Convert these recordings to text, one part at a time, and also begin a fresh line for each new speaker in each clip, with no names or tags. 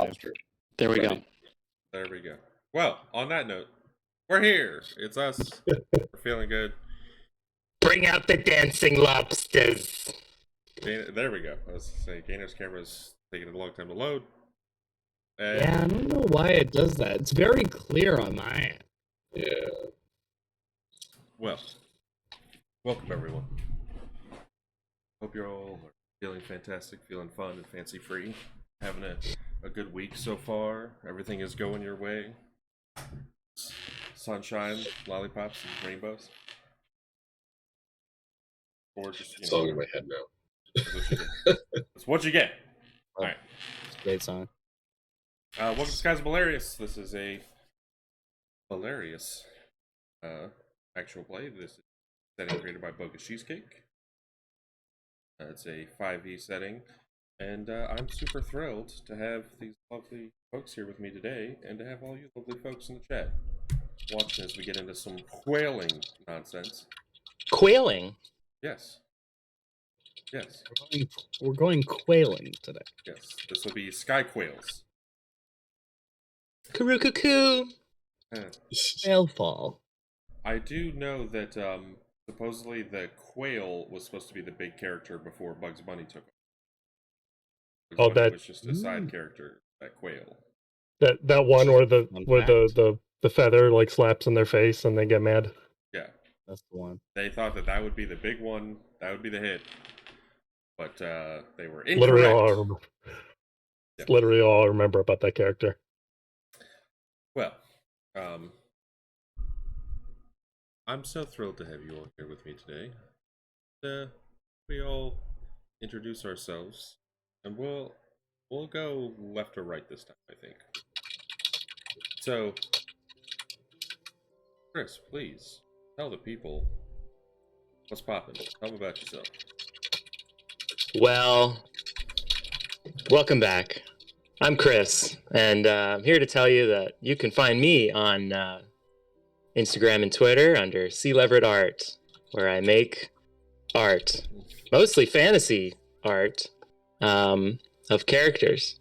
lobster.
There we go.
There we go. Well, on that note, we're here. It's us. We're feeling good.
Bring out the dancing lobsters.
There we go. I was saying, Gainer's camera's taking a long time to load.
Yeah, I don't know why it does that. It's very clear on my end.
Yeah.
Well, welcome everyone. Hope you're all feeling fantastic, feeling fun and fancy-free. Having a good week so far. Everything is going your way. Sunshine, lollipops, and rainbows. Or just,
Song in my head now.
That's what you get. All right.
Great song.
Welcome to Skies of Bolarius. This is a Bolarius actual play. This is a setting created by Bogus Cheesecake. It's a 5e setting, and I'm super thrilled to have these lovely folks here with me today, and to have all you lovely folks in the chat watching as we get into some quailing nonsense.
Quailing?
Yes. Yes.
We're going quailing today.
Yes. This will be Sky Quails.
Cuckoo.
Quailfall.
I do know that supposedly the quail was supposed to be the big character before Bugs Bunny took it. Bugs Bunny was just a side character, that quail.
That one where the feather like slaps in their face and they get mad.
Yeah.
That's the one.
They thought that would be the big one, that would be the hit. But they were incorrect.
Literally all I remember about that character.
Well, I'm so thrilled to have you all here with me today. We all introduce ourselves, and we'll go left or right this time, I think. So, Chris, please tell the people what's poppin'. Tell them about yourself.
Well, welcome back. I'm Chris, and I'm here to tell you that you can find me on Instagram and Twitter under C. Leverett Art, where I make art, mostly fantasy art, of characters.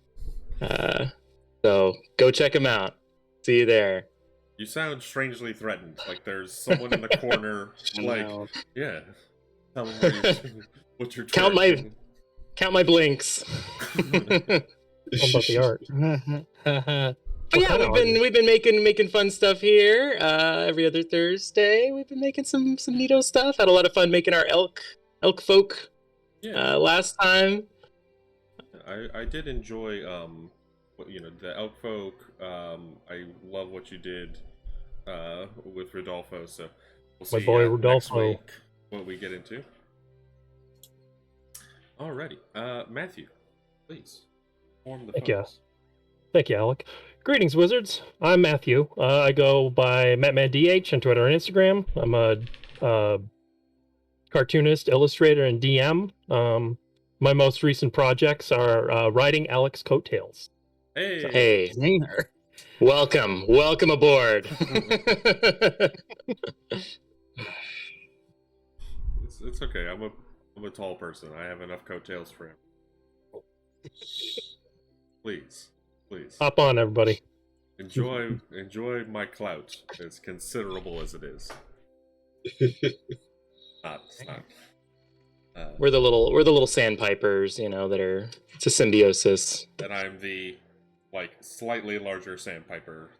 So go check them out. See you there.
You sound strangely threatened, like there's someone in the corner, like, yeah. Tell them what you're
Count my blinks.
What about the art?
But yeah, we've been making fun stuff here. Every other Thursday, we've been making some neato stuff. Had a lot of fun making our elk folk.
Yeah.
Last time.
I did enjoy the elk folk. I love what you did with Rodolfo. So we'll see
my boy Rodolfo.
Next week what we get into. Alrighty, Matthew, please.
Thank you, Alec. Greetings, wizards. I'm Matthew. I go by MatmanDH on Twitter and Instagram. I'm a cartoonist, illustrator, and DM. My most recent projects are writing Alec's coattails.
Hey.
Welcome aboard.
It's okay. I'm a tall person. I have enough coattails for him. Please.
Hop on, everybody.
Enjoy my clout, as considerable as it is. Not.
We're the little sandpipers, it's a symbiosis.
And I'm the slightly larger sandpiper.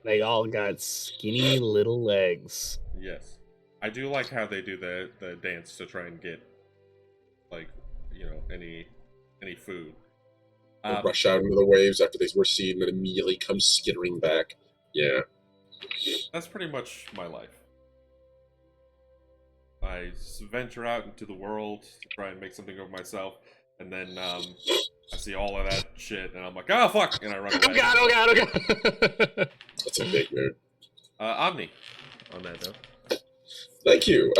They all got skinny little legs.
Yes, I do like how they do the dance to try and get any food.
Rush out into the waves after they were seen, and then immediately come skittering back. Yeah.
That's pretty much my life. I venture out into the world to try and make something of myself, and then I see all of that shit, and I'm like, oh fuck, and I run away.
Oh god.
That's a big mood.
Omni, on that note.
Thank you.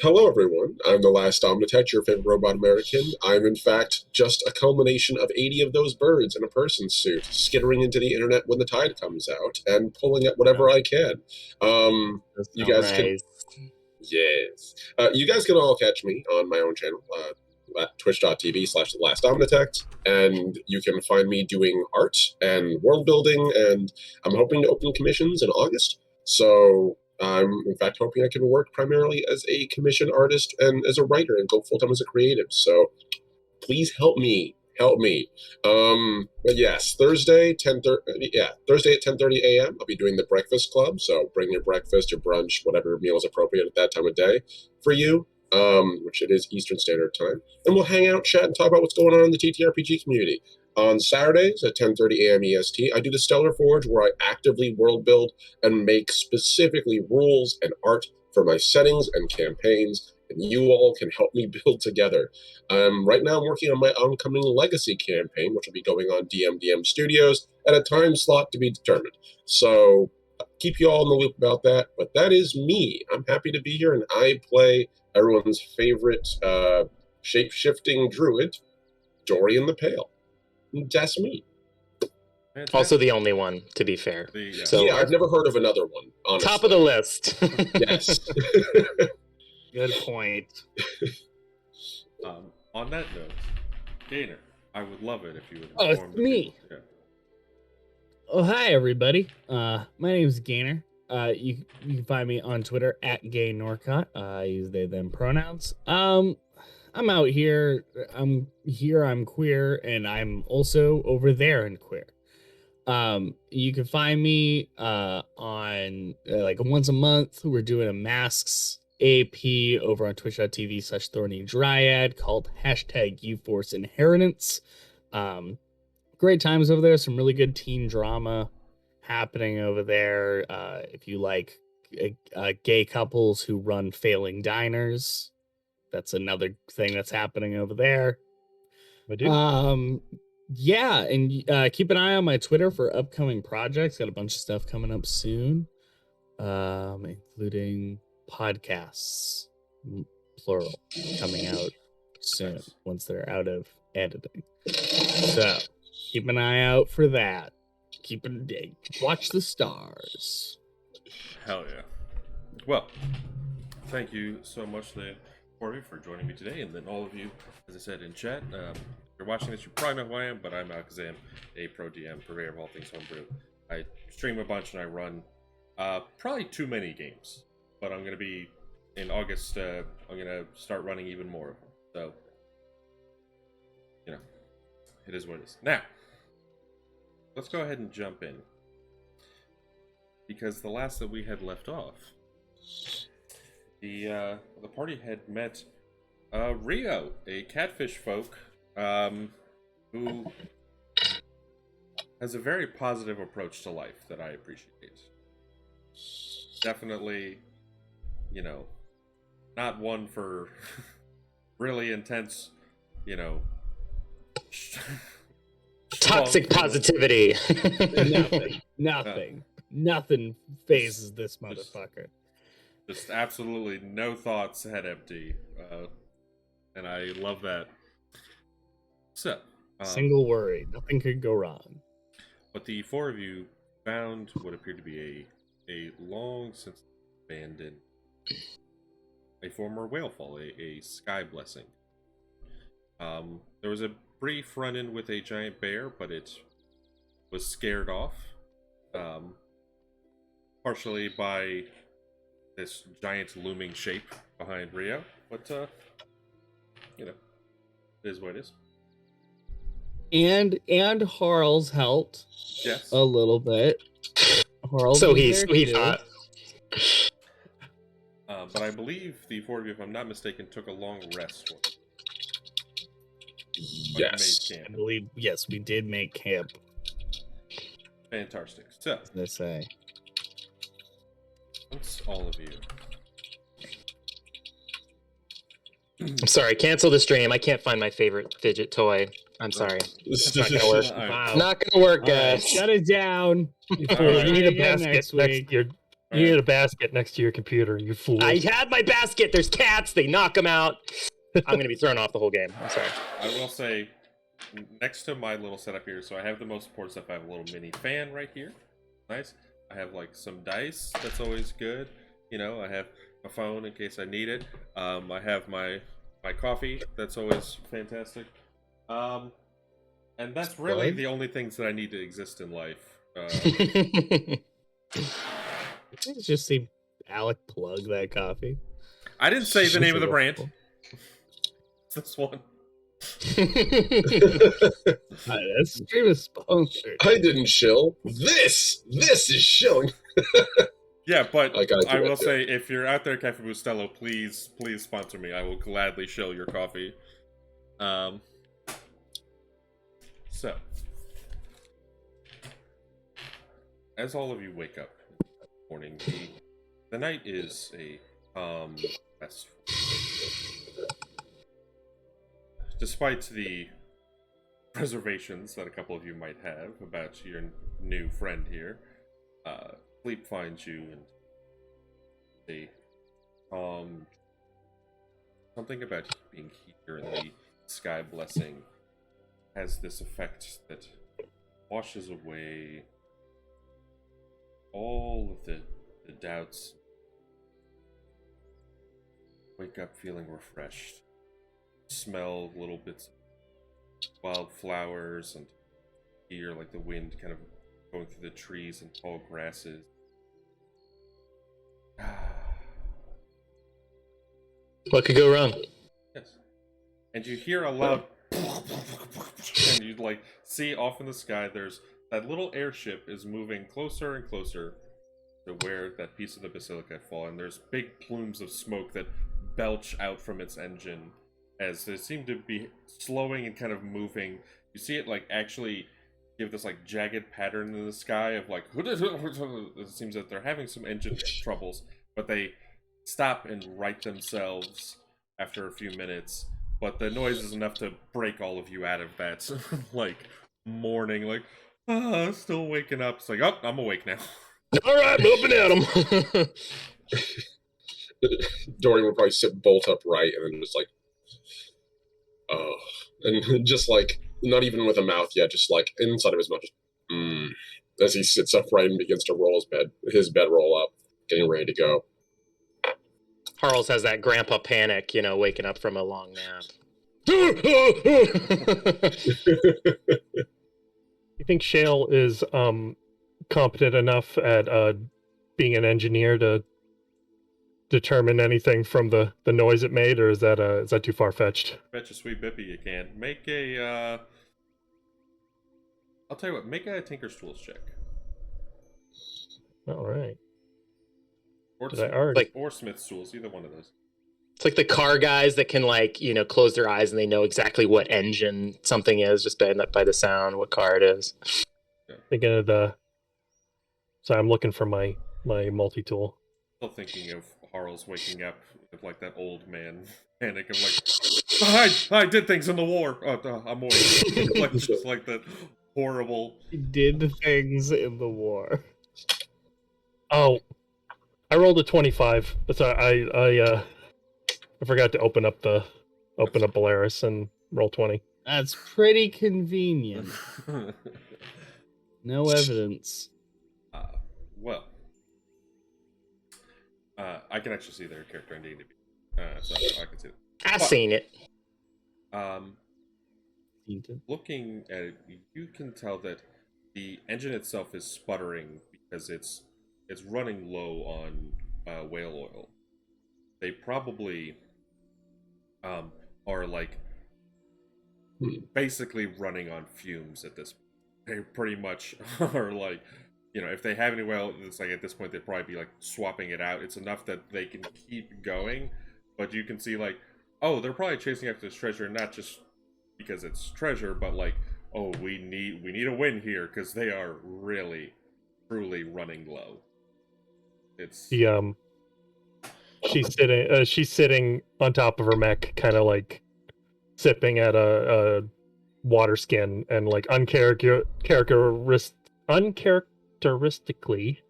Hello, everyone. I'm the last Omnitech, your favorite robot American. I'm, in fact, just a culmination of 80 of those birds in a person's suit, skittering into the internet when the tide comes out, and pulling at whatever I can. You guys can... Yes. You guys can all catch me on my own channel, at twitch.tv/thelastdomnitect, and you can find me doing art and world building, and I'm hoping to open commissions in August. So I'm in fact hoping I can work primarily as a commission artist and as a writer and go full time as a creative. So please help me. Help me. But yes, Thursday, 10:30. Yeah, Thursday at 10:30 a.m. I'll be doing the Breakfast Club. So bring your breakfast, your brunch, whatever meal is appropriate at that time of day for you. Which it is Eastern Standard Time, and we'll hang out, chat, and talk about what's going on in the TTRPG community. On Saturdays at 10:30 a.m. EST, I do the Stellar Forge, where I actively world build and make specifically rules and art for my settings and campaigns, and you all can help me build together. Right now, I'm working on my oncoming Legacy campaign, which will be going on DMDM Studios at a time slot to be determined. So keep you all in the loop about that. But that is me. I'm happy to be here, and I play everyone's favorite shape-shifting druid, Dorian the Pale. That's me.
Fantastic.
Also the only one, to be fair.
So
yeah, I've never heard of another one, honestly.
Top of the list.
Yes.
Good point.
On that note, Gainer, I would love it if you would
Oh,
inform
it's
the
me.
people. Yeah.
Oh, hi everybody. My name's Gainer. You can find me on Twitter at GayNorcott. I use they them pronouns. I'm out here. I'm queer, and I'm also over there and queer. You can find me on like once a month. We're doing a masks AP over on twitch.tv/thorny dryad called #UForce Inheritance. Great times over there. Some really good teen drama happening over there. If you like gay couples who run failing diners, that's another thing that's happening over there.
I do.
Yeah, and keep an eye on my Twitter for upcoming projects. Got a bunch of stuff coming up soon, including podcasts, plural, coming out soon
Nice.
once they're out of editing. So keep an eye out for that. Watch the stars.
Hell yeah. Well, thank you so much, Corey, for joining me today, and then all of you, as I said in chat. If you're watching this, you probably know who I am, but I'm Alakazam, a pro DM, purveyor of all things homebrew. I stream a bunch and I run probably too many games, but I'm going to be, in August, I'm going to start running even more of them. So, you know, it is what it is. Now, let's go ahead and jump in. Because the last that we had left off, the party had met Rio, a catfish folk, who has a very positive approach to life that I appreciate. Definitely, you know, not one for really intense, you know,
Toxic positivity.
Nothing phases this motherfucker.
Just absolutely no thoughts, head empty, and I love that. So,
Single worry, nothing could go wrong.
But the four of you found what appeared to be a long since abandoned, a former whale fall, a sky blessing. There was a brief run-in with a giant bear, but it was scared off, partially by this giant looming shape behind Rio. But you know, it is what it is.
And Harl's helped.
Yes.
A little bit. Harl's
so
was
he
there
thought.
But I believe the four of you, if I'm not mistaken, took a long rest.
Yes.
I believe, yes, we did make camp.
Fantastic. So,
As they say.
once all of you.
I'm sorry, cancel the stream. I can't find my favorite fidget toy. I'm sorry. It's not gonna work.
Wow.
Not gonna work,
All right,
guys.
shut it down. You
All
fool.
right.
You
Try
need a
again
basket
next
next
week.
to your. You need a basket next to your computer. You fool.
I had my basket. There's cats. They knock them out. I'm gonna be thrown off the whole game. I'm sorry.
I will say, next to my little setup here, so I have the most important stuff. I have a little mini fan right here. Nice. I have like some dice. That's always good. You know, I have a phone in case I need it. I have my my coffee. That's always fantastic. And that's really
Plug?
the only things that I need to exist in life.
Let's just see Alec plug that coffee.
I didn't say the name of the brand.
Cool.
It's this one.
This stream is sponsored.
I didn't shill. This is shilling.
Yeah, but I will
it.
say, if you're out there, Cafe Bustelo, please sponsor me. I will gladly shill your coffee. So, as all of you wake up in the morning, the night is a restful. Despite the reservations that a couple of you might have about your new friend here, sleep finds you in a something about being here in the sky blessing has this effect that washes away all of the doubts. Wake up feeling refreshed. Smell little bits of wildflowers and hear like the wind kind of going through the trees and tall grasses.
What could go wrong?
Yes. And you hear a loud and you like see off in the sky there's that little airship is moving closer and closer to where that piece of the basilica had fallen. There's big plumes of smoke that belch out from its engine as they seem to be slowing and kind of moving. You see it like actually give this like jagged pattern in the sky of like it seems that they're having some engine troubles, but they stop and right themselves after a few minutes. But the noise is enough to break all of you out of that like morning, like still waking up. It's like, oh, I'm awake now.
All right, moving at him.
Dorian would probably sit bolt upright and then just like, oh, and just like not even with a mouth yet, just like inside of his mouth, just as he sits upright and begins to roll his bedroll up, getting ready to go.
Harles has that grandpa panic, waking up from a long nap.
You think Shale is competent enough at being an engineer to determine anything from the noise it made, or is that too far fetched?
Bet you sweet bippy you can. Make a I'll tell you what, make a Tinker's Tools check.
All right.
Or, or Smith's Tools, either one of those.
It's like the car guys that can close their eyes and they know exactly what engine something is just by the sound, what car it is.
Yeah.
Thinking of so I'm looking for my multi-tool.
Still thinking of Harles waking up with like that old man panic of like, I did things in the war. Oh, I'm awake. Like just like that horrible.
He did things in the war.
Oh, I rolled a 25. But I forgot to open up Bolarius and roll 20.
That's pretty convenient. No evidence.
Well, I can actually see their character in D&D, so I can see it.
I've seen it.
Looking at it, you can tell that the engine itself is sputtering because it's running low on whale oil. They probably are like basically running on fumes at this point. They pretty much are like, if they have any whale, it's like at this point they'd probably be like swapping it out. It's enough that they can keep going, but you can see like, oh, they're probably chasing after this treasure, not just because it's treasure, but like, oh, we need a win here because they are really, truly running low. It's
she's sitting on top of her mech, kind of like sipping at a water skin, and like uncharacteristically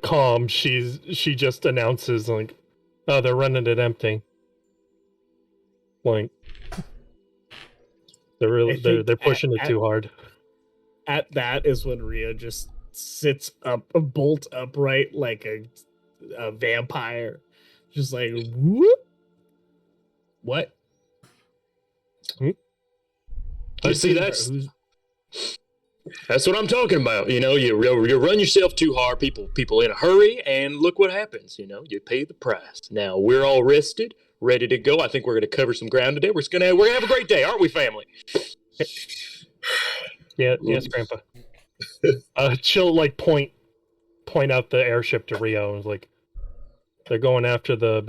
calm. She just announces like, oh, they're running it empty. Like they're pushing it too hard.
At that is when Rio just sits up, bolt upright like a vampire, just like whoop. What?
You see,
Who's
that's what I'm talking about. You know, you run yourself too hard. People in a hurry, and look what happens. You know, you pay the price. Now we're all rested, ready to go. I think we're going to cover some ground today. We're gonna have a great day, aren't we, family?
Yeah, yes, Grandpa. She'll like point out the airship to Rio and is like, they're going after the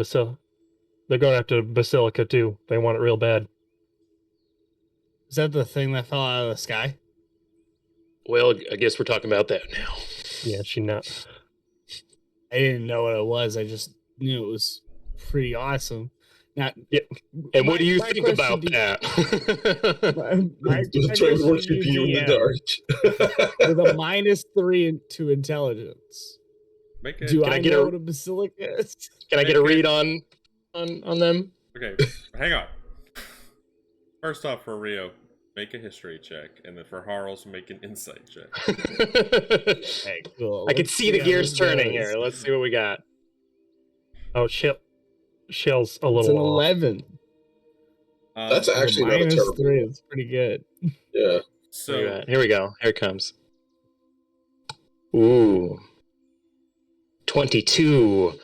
They're going after the Basilica too. They want it real bad.
is that the thing that fell out of the sky?
Well, I guess we're talking about that now.
Yeah, she not.
I didn't know what it was. I just knew it was pretty awesome. Now,
And what do you
my
think
question
about
to-
that?
my
Just trying
question
to
to
keep you in the
DM,
dark.
with a -3 to intelligence.
Make a,
Do
Can
I
I get
know
a-
what a basilica is?
Can I get a
Okay.
read on them?
Okay, hang on. First off, for Rio, make a history check, and then for Harls, make an insight check.
Hey, cool.
I can
Let's
see the
how
gears
this
turning
goes.
here. Let's see what we got.
Oh, Shell's a
It's an
little off.
11.
That's
With a
actually not a terrible
-3.
roll.
It's pretty good.
Yeah.
Where you
So,
at? Here we go. Here it comes. Ooh. 22.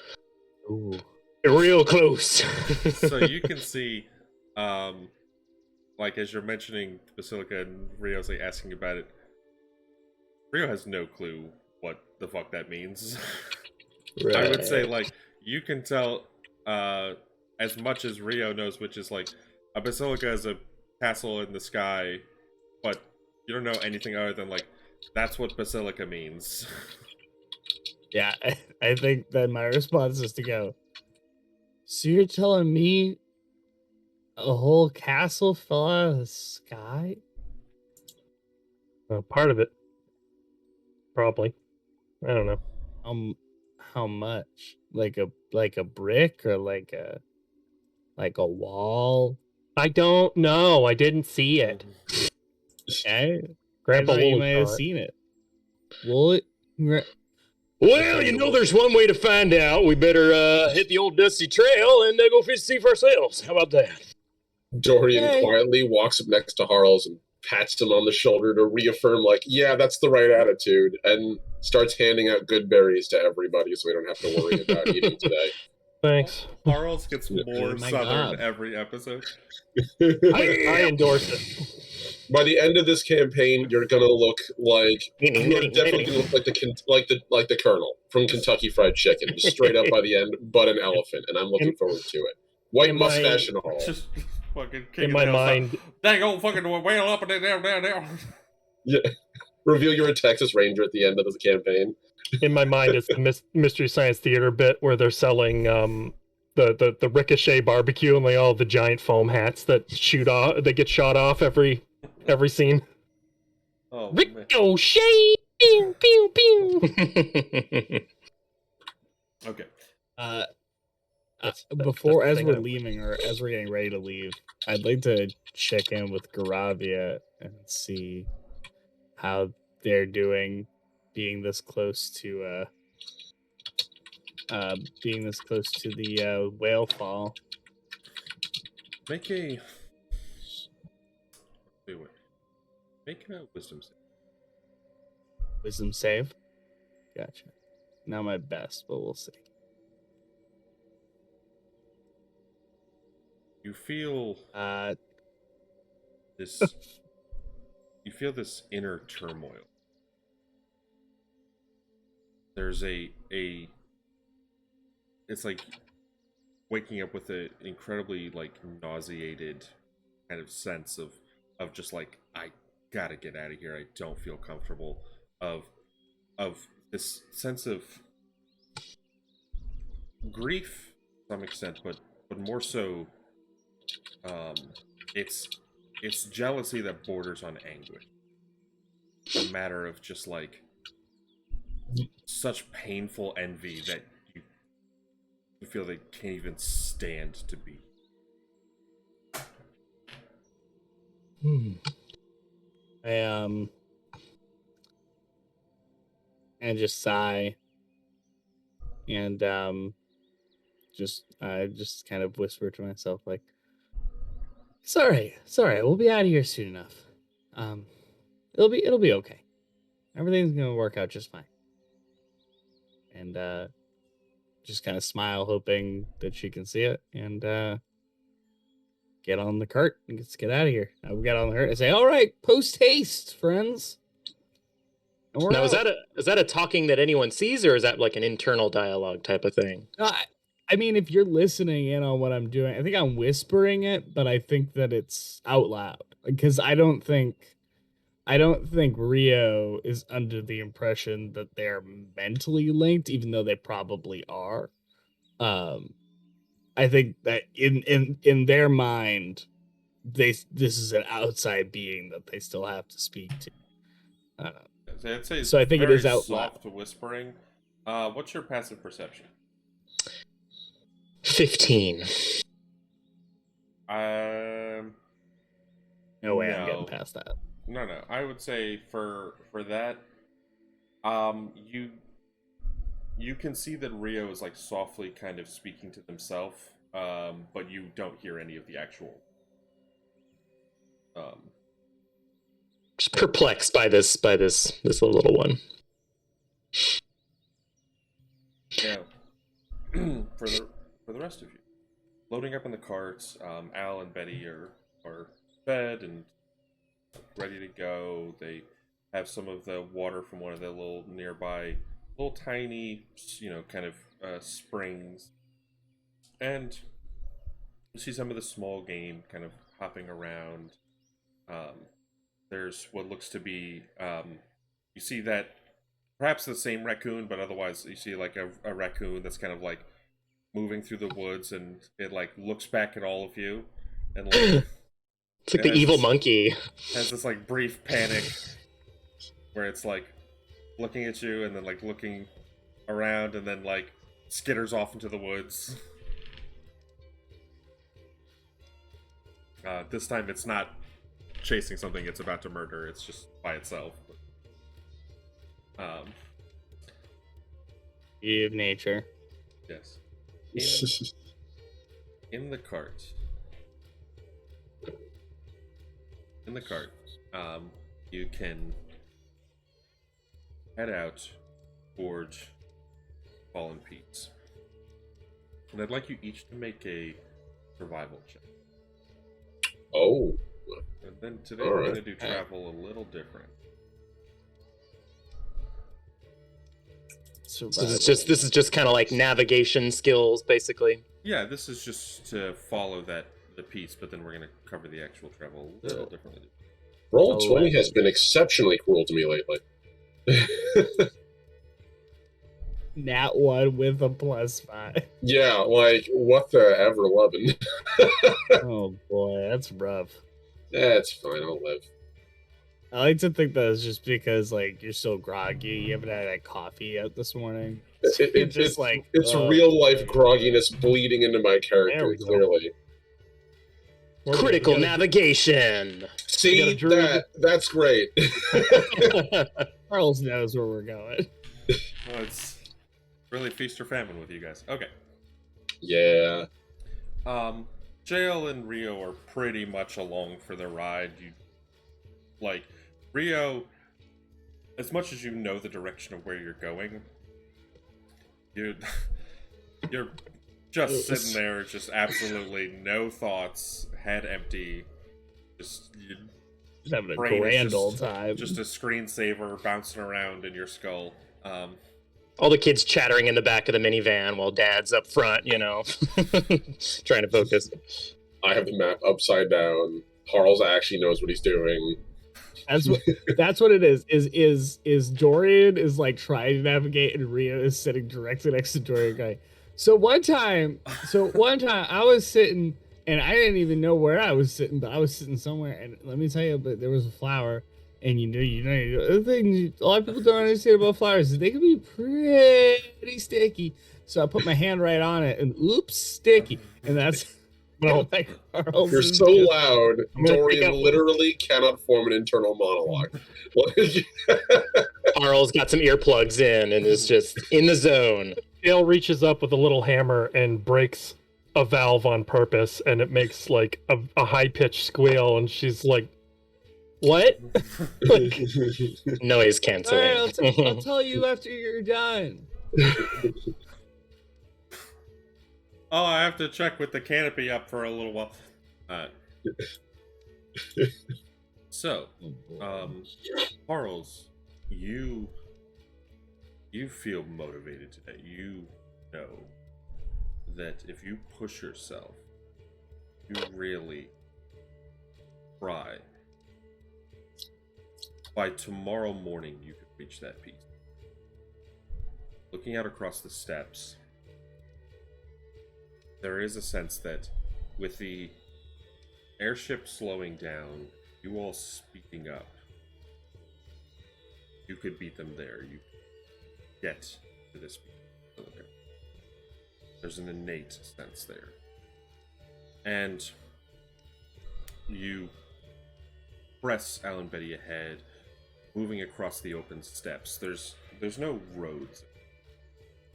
Ooh.
Real close.
so you can see, like as you're mentioning Basilica and Rio's like asking about it, Rio has no clue what the fuck that means. I would say like you can tell as much as Rio knows, which is like a basilica is a castle in the sky, but you don't know anything other than like that's what basilica means.
Yeah, I think that my response is to go, so you're telling me a whole castle fell out of the sky?
Part of it, probably. I don't know.
How much? Like a brick or like a wall?
I don't know. I didn't see it.
I
Grandpa
thought you
Wooly
might have
saw it.
seen it. Well,
Well, you know, there's one way to find out. We better hit the old dusty trail and go see for ourselves. How about that?
Dorian
Yay.
quietly walks up next to Harls and pats him on the shoulder to reaffirm, like, yeah, that's the right attitude, and starts handing out good berries to everybody so we don't have to worry about eating today.
Thanks.
Harls gets more
Oh my
southern
God.
every episode.
I endorse it.
By the end of this campaign, you're gonna look like you're definitely gonna look like the Colonel from Kentucky Fried Chicken, just straight up by the end, but an elephant, and I'm looking forward to it. White
in my-
mustache and all.
Just fucking
In
kicking
my
the hell
mind,
stuff. Dang old fucking whale up and down.
Yeah. Reveal you're a Texas Ranger at the end of the campaign.
it's the Mystery Science Theater bit where they're selling the ricochet barbecue and like all the giant foam hats that shoot off. They get shot off every scene.
Oh, man.
Ricochet! Pew pew pew.
Okay.
before
that's
as
the
we're
thing
leaving or as we're getting ready to leave, I'd like to check in with Garavia and see how they're doing, being this close to the whale fall.
Make a. Wait. Make a wisdom save.
Wisdom save. Gotcha. Not my best, but we'll see.
You feel this. You feel this inner turmoil. There's a. It's like waking up with an incredibly like nauseated kind of sense of just like I gotta get out of here. I don't feel comfortable. Of this sense of grief to some extent, but more so, it's jealousy that borders on anguish. A matter of just like such painful envy that you feel they can't even stand to be.
I and just sigh and I just kind of whisper to myself like, It's all right. It's all right. We'll be out of here soon enough. It'll be okay. Everything's gonna work out just fine. And just kind of smile, hoping that she can see it, and get on the cart and let's get out of here. We got on the cart and say, "All right, post haste, friends." And we're
Now,
out.
is that a talking that anyone sees, or is that like an internal dialogue type of thing?
No, I mean, if you're listening in on what I'm doing, I think I'm whispering it, but I think that it's out loud because I don't think Rio is under the impression that they're mentally linked, even though they probably are. I think that in their mind, this is an outside being that they still have to speak to.
I'd say it's
So I think it
very
is out
soft whispering. What's your passive perception?
15.
No way I'm
No.
getting past that.
No. I would say for that, you can see that Rio is like softly kind of speaking to himself, but you don't hear any of the actual.
Just perplexed by this little one.
Yeah. for the rest of you, loading up in the carts, Al and Betty are fed and ready to go. They have some of the water from one of the little tiny, kind of springs, and you see some of the small game kind of hopping around. There's what looks to be, you see that perhaps the same raccoon, but otherwise you see like a raccoon that's kind of like moving through the woods, and it like looks back at all of you, and like
It's like the evil monkey.
has this like brief panic where it's like looking at you and then like looking around and then like skitters off into the woods. This time it's not chasing something it's about to murder, it's just by itself.
Of nature.
Yes. In the cart. You can head out towards Fallen Peaks. And I'd like you each to make a survival check.
Oh.
And then today
All
we're
right.
going to do travel a little different.
So this is just kind of like navigation skills, basically.
Yeah, this is just to follow the piece, but then we're going to cover the actual travel a little differently.
Roll 20 has been exceptionally cruel to me lately.
Nat 1 with a +5.
Yeah, like, what the ever lovin'.
Oh boy, that's rough.
It's fine, I'll live.
I like to think that it's just because like you're so groggy, you haven't had like coffee yet this morning.
It's
just like
it's real life grogginess bleeding into my character,
we go.
clearly.
Critical navigation.
See, that's great.
Charles knows where we're going.
Well, it's really feast or famine with you guys. Okay.
Yeah.
JL and Rio are pretty much along for the ride. Rio, as much as you know the direction of where you're going, you're just sitting there, just absolutely no thoughts, head empty, just
having a
brain is
grand
just-
old time.
just a screensaver bouncing around in your skull.
All the kids chattering in the back of the minivan while Dad's up front, trying to focus.
I have the map upside down. Harles actually knows what he's doing.
That's what it is. Is Dorian is like trying to navigate and Rio is sitting directly next to Dorian going, So one time I was sitting and I didn't even know where I was sitting, but I was sitting somewhere and let me tell you, but there was a flower and you know the thing a lot of people don't understand about flowers is they can be pretty sticky. So I put my hand right on it and oops, sticky. And that's like Carl's
You're so loud, Dorian literally cannot form an internal monologue.
Arl's got some earplugs in and is just in the zone.
Dale reaches up with a little hammer and breaks a valve on purpose, and it makes like a high pitched squeal, and she's like, "What?" Like,
Noise
All right,
canceling.
I'll tell you after you're done.
Oh, I have to check with the canopy up for a little while. So, Charles, you feel motivated today. You know that if you push yourself, you really try. By tomorrow morning, you could reach that peak. Looking out across the steppes, there is a sense that with the airship slowing down, you all speaking up, you could beat them there. You could get to this peak. There's an innate sense there. And you press Alan Betty ahead, moving across the open steppes. There's no roads.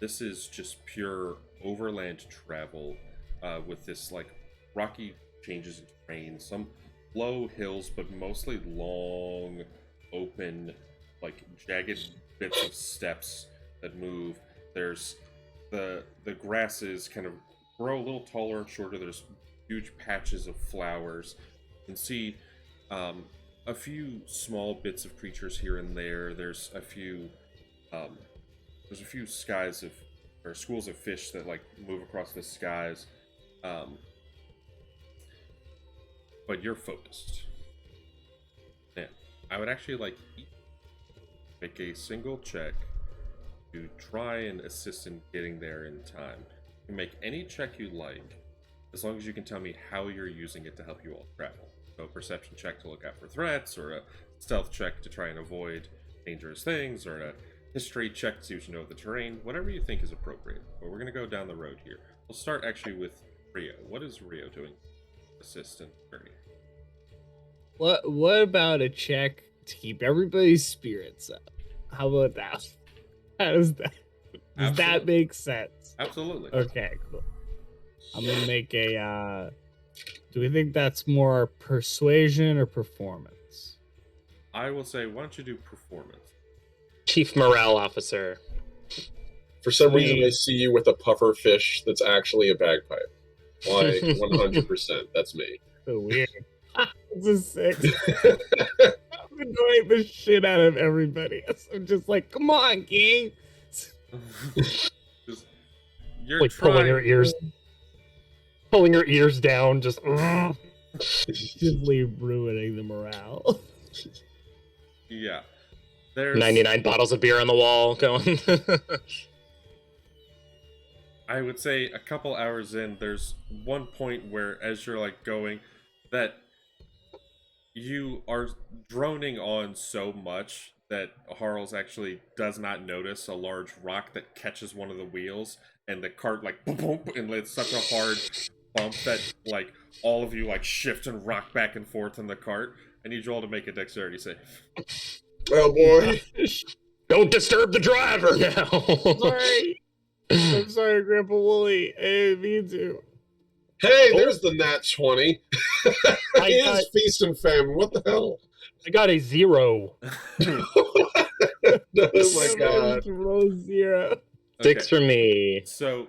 This is just pure overland travel with this like rocky changes in terrain, some low hills, but mostly long, open, like jagged bits of steps that move. There's the grasses kind of grow a little taller and shorter. There's huge patches of flowers. You can see a few small bits of creatures here and there. There's a few skies of or schools of fish that like move across the skies. But you're focused. Now, I would actually like you to make a single check to try and assist in getting there in time. You can make any check you like, as long as you can tell me how you're using it to help you all travel. So a perception check to look out for threats, or a stealth check to try and avoid dangerous things, or a history check to see what you know of the terrain, whatever you think is appropriate. But we're going to go down the road here. We'll start actually with Rio. What is Rio doing? Assistant journey.
What about a check to keep everybody's spirits up? How about that? How does that? Does that make sense?
Absolutely.
Okay, cool. I'm gonna make a. Do we think that's more persuasion or performance?
I will say, why don't you do performance?
Chief Morale Officer.
For some reason, I see you with a puffer fish that's actually a bagpipe. Like 100%. That's me.
So weird. It's a 6. I'm annoying the shit out of everybody. I'm just like, come on, King.
You're
like
trying...
pulling her ears down, just
actively ruining the morale.
Yeah. There's
99 bottles of beer on the wall going.
I would say a couple hours in, there's one point where, as you're like going, that you are droning on so much that Harles actually does not notice a large rock that catches one of the wheels, and the cart like boom, boom, and it's such a hard bump that like all of you like shift and rock back and forth in the cart. I need you all to make a dexterity save.
Oh boy.
Don't disturb the driver now.
Sorry. I'm sorry, Grandpa Wooly. I didn't mean to.
Hey, there's the nat 20.
I
It
got-
is feast and famine. What the hell?
I got a 0.
Oh my god.
Roll 0.
6 for me.
So,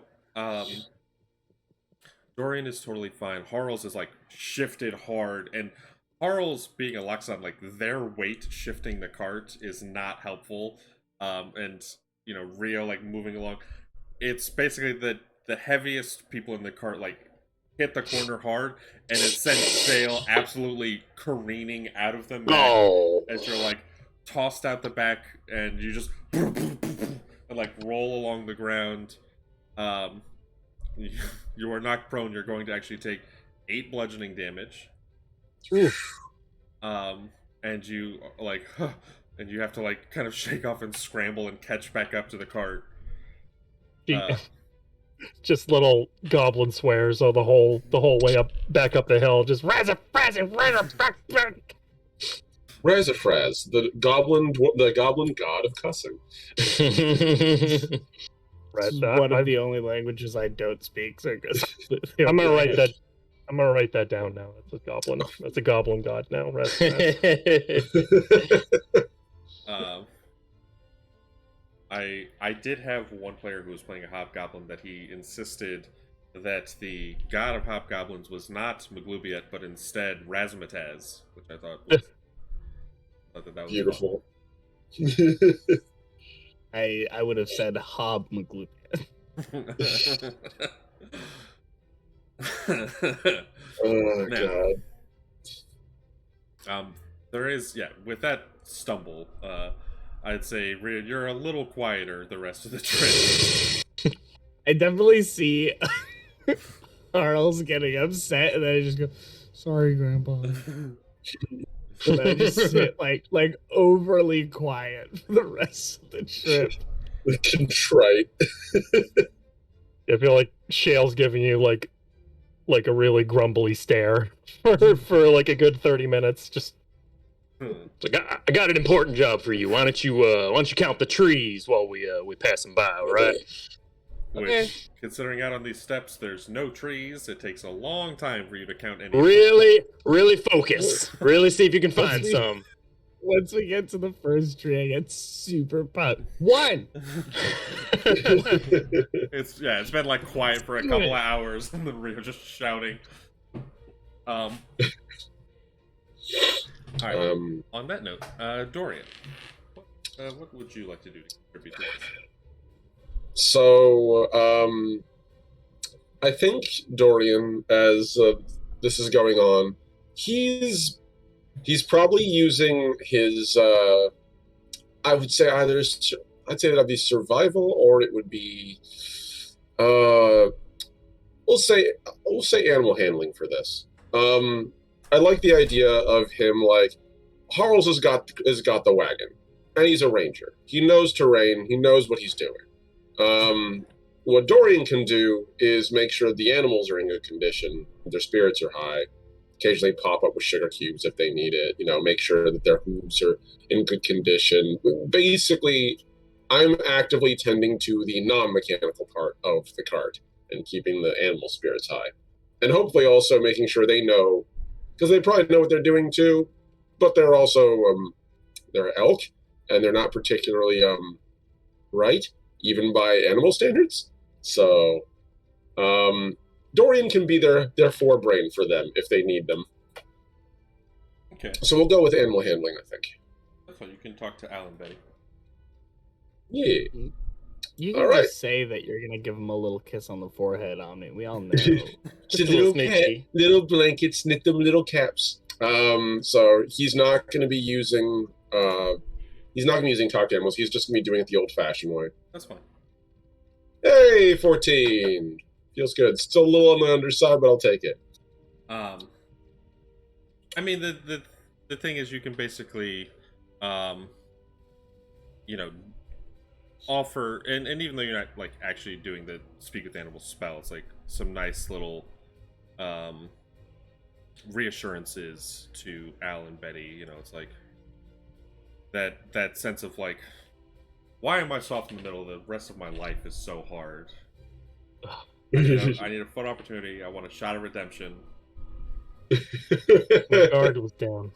Dorian is totally fine. Harles is like shifted hard, and Harles being a Luxon, like their weight shifting the cart is not helpful. And you know, Rio like moving along. It's basically the heaviest people in the cart like hit the corner hard, and it sends Sail absolutely careening out of the map
Oh.
as you're like tossed out the back, and you just and like roll along the ground. You are knocked prone. You're going to actually take 8 bludgeoning damage. And you like, and you have to like kind of shake off and scramble and catch back up to the cart.
Just little goblin swears the whole way up back up the hill. Just Razafraz,
Razafraz, the goblin god of cussing.
read
It's
that.
one of the only languages I don't speak. So
I'm gonna write that. I'm gonna write that down now. That's a goblin. That's a goblin god now.
Um, I did have one player who was playing a hobgoblin that he insisted that the god of hobgoblins was not Maglubiet, but instead Razzmatazz, which I thought that was
Beautiful.
I would have said Hob McGloop.
Oh
Now,
god.
there is, yeah, with that stumble, I'd say you're a little quieter the rest of the trip.
I definitely see Charles getting upset, and then I just go, "Sorry, Grandpa." And then I just sit like overly quiet for the rest of the trip.
Contrite.
I feel like Shale's giving you like a really grumbly stare for like a good 30 minutes. Just
It's like, I got an important job for you. Why don't you count the trees while we pass them by, all right?
Which, considering out on these steps, there's no trees. It takes a long time for you to count any.
Really focus. Really see if you can find some.
Once we get to the first tree, I get super pumped. 1.
It's been like quiet for a couple of hours, and then we're just shouting. All right. On that note, Dorian, what would you like to do to contribute to this?
So, I think Dorian, as this is going on, he's probably using his, I would say I'd say that'd be survival, or it would be, we'll say animal handling for this. I like the idea of him, like, Harles has got the wagon, and he's a ranger. He knows terrain. He knows what he's doing. What Dorian can do is make sure the animals are in good condition, their spirits are high, occasionally pop up with sugar cubes if they need it, make sure that their hooves are in good condition. Basically, I'm actively tending to the non-mechanical part of the cart and keeping the animal spirits high. And hopefully also making sure they know, because they probably know what they're doing too, but they're also, they're elk, and they're not particularly, right, even by animal standards. So, Dorian can be their forebrain for them if they need them.
Okay.
So we'll go with animal handling, I think.
That's fine. You can talk to Alan Betty.
Yeah.
You can
All right.
just say that you're gonna give him a little kiss on the forehead, Omni. We all know.
Just a little pet, little blankets, knit them little caps. So he's not going to be using talk to animals. He's just going to be doing it the old-fashioned way.
That's fine.
Hey, 14. Feels good. Still a little on the underside, but I'll take it.
I mean, the thing is, you can basically, offer, and even though you're not like actually doing the speak with animals spell, it's like some nice little reassurances to Al and Betty. It's like that sense of like, why am I soft in the middle? The rest of my life is so hard. I need a fun opportunity. I want a shot of redemption.
my guard was down.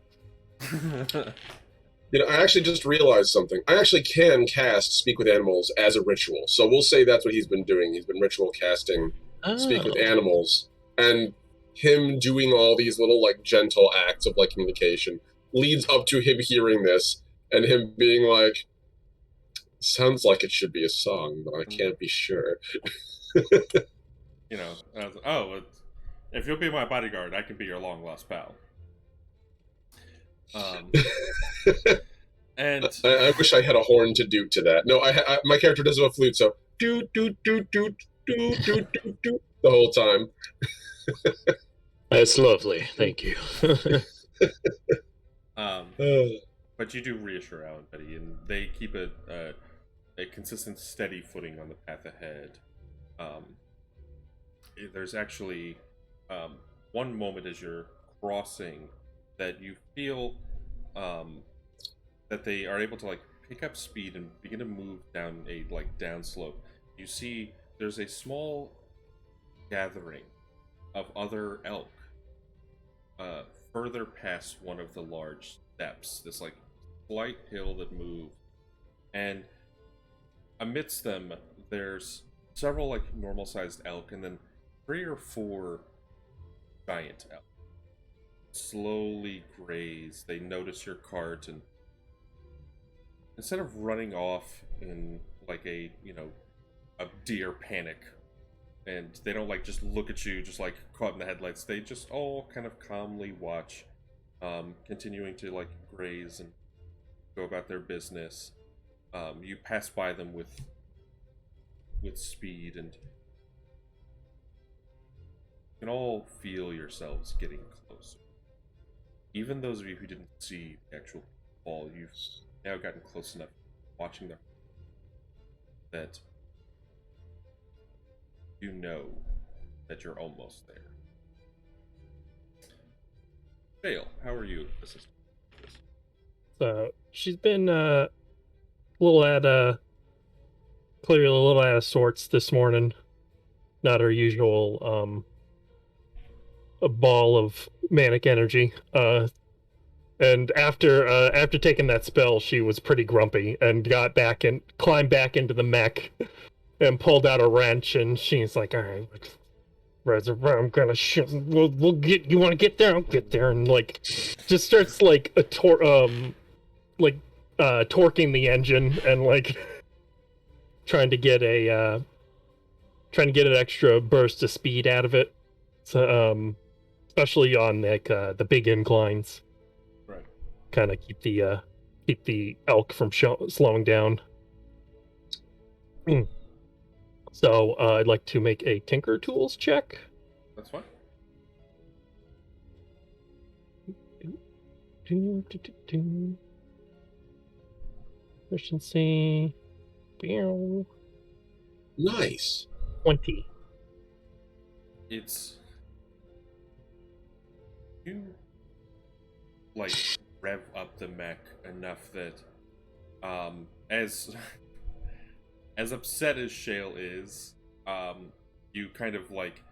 I actually just realized something. I actually can cast Speak with Animals as a ritual. So we'll say that's what he's been doing. He's been ritual casting Speak with Animals. And him doing all these little, like, gentle acts of, like, communication leads up to him hearing this and him being like, sounds like it should be a song, but I can't be sure.
If you'll be my bodyguard, I can be your long-lost pal. And
I wish I had a horn to do to that. No, my character does have a flute, so do do do do do do do do the whole time.
That's lovely, thank you.
But you do reassure Al and Betty, and they keep a consistent, steady footing on the path ahead. There's actually one moment as you're crossing that you feel that they are able to like pick up speed and begin to move down a downslope, You see there's a small gathering of other elk further past one of the large steps. This like slight hill that moves, and amidst them there's several like normal sized elk, and then 3 or 4 giant elk slowly graze. They notice your cart, and instead of running off in like a a deer panic, and they don't like just look at you just like caught in the headlights, they just all kind of calmly watch, continuing to like graze and go about their business. You pass by them with speed, and you can all feel yourselves getting closer. Even those of you who didn't see the actual fall, you've now gotten close enough watching them that you know that you're almost there. Dale, how are you?
So she's been a little clearly a little out of sorts this morning. Not her usual a ball of manic energy. And after taking that spell, she was pretty grumpy and got back and climbed back into the mech and pulled out a wrench, and she's like, "All right, I'm gonna we'll get. You want to get there? I'll get there." And like, just starts like torquing the engine and like trying to get an extra burst of speed out of it. So especially on like the big inclines.
Right.
Kind of keep the elk from slowing down. So I'd like to make a Tinker Tools check.
That's fine.
Efficiency.
Nice.
20.
It's you like rev up the mech enough that as as upset as Shale is, you kind of like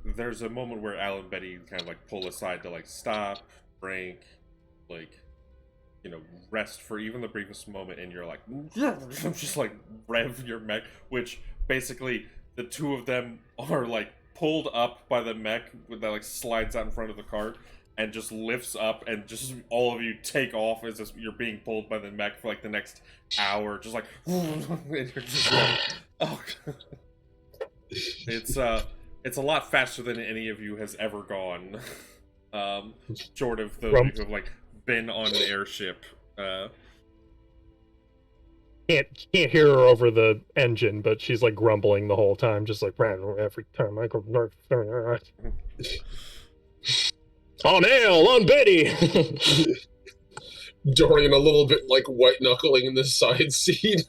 there's a moment where Al and Betty kind of like pull aside to like stop, drink, like rest for even the briefest moment, and you're like just like rev your mech, which basically the two of them are like pulled up by the mech that like slides out in front of the cart and just lifts up, and just all of you take off as you're being pulled by the mech for like the next hour, just like and you're just like, oh. It's a lot faster than any of you has ever gone, short of those of you who have like been on an airship.
Can't hear her over the engine, but she's like grumbling the whole time, just like every time I go. On Ale, on Betty.
Dorian a little bit like white knuckling in the side seat.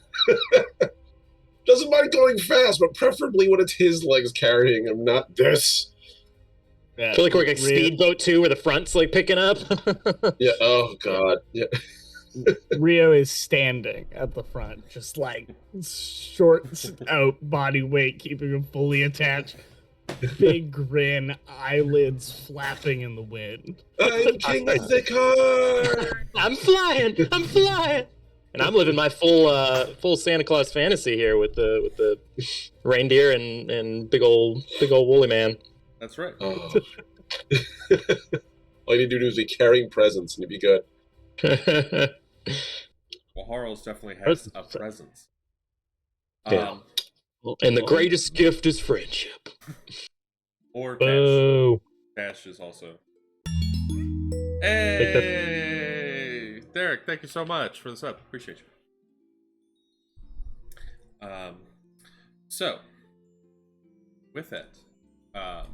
Doesn't mind going fast, but preferably when it's his legs carrying him, not this.
I feel like we're like a speedboat too, where the front's like picking up.
Yeah. Oh God. Yeah.
Rio is standing at the front, just like short out body weight, keeping him fully attached. Big grin, eyelids flapping in the wind.
I'm king of the car.
I'm flying. And I'm living my full Santa Claus fantasy here with the reindeer and big old woolly man.
That's right.
Oh. All you need to do is be carrying presents, and you'd be good.
Well, Harl's definitely has a presence.
Yeah. And the greatest gift is friendship.
Or cash.
Oh.
Cash is also. Hey, Derek! Thank you so much for the sub. Appreciate you. So with that, yeah,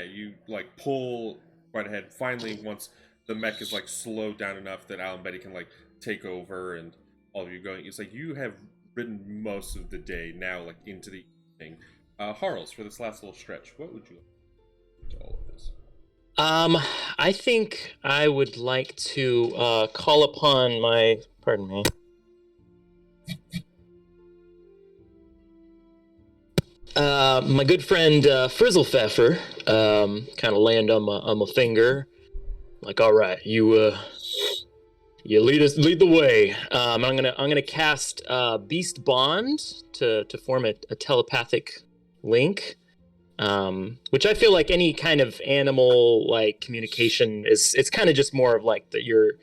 you like pull right ahead. Finally, once the mech is like slowed down enough that Al and Betty can like take over, and all of you going, it's like you have ridden most of the day now, like into the evening. Harls, for this last little stretch, what would you like to all of this?
I think I would like to call upon my. Pardon me. My good friend Frizzlepfeffer kind of land on my finger. Like, all right, you lead the way. I'm gonna cast Beast Bond to form a telepathic link. Which I feel like any kind of animal like communication it's kind of just more of like your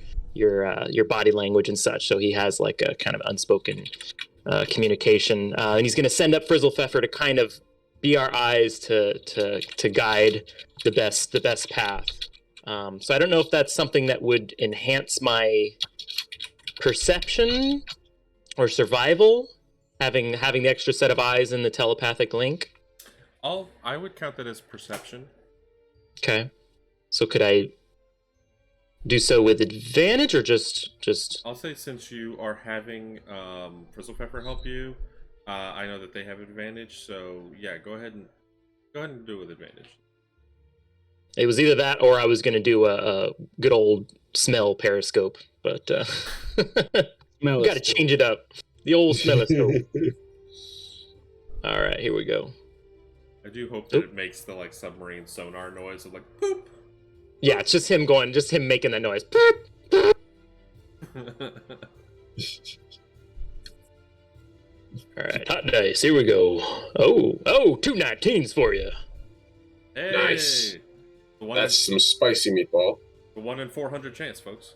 body language and such. So he has like a kind of unspoken communication, and he's going to send up Frizzlepfeffer to kind of be our eyes to guide the best path. So I don't know if that's something that would enhance my perception or survival, having the extra set of eyes in the telepathic link.
I would count that as perception.
Okay. So could I do so with advantage or just
I'll say since you are having Frizzlepfeffer help you, I know that they have advantage. So yeah, go ahead and do it with advantage.
It was either that or I was going to do a good old smell periscope, but
Smell
got to change it up. The old smelloscope. All right, here we go.
I do hope that it makes the like submarine sonar noise of like poop.
Yeah, it's just him making that noise. All right, hot dice. Here we go. Oh, 2 19s for you.
Hey,
Nice.
The one
That's some spicy meatball.
the 1 in 400 chance, folks.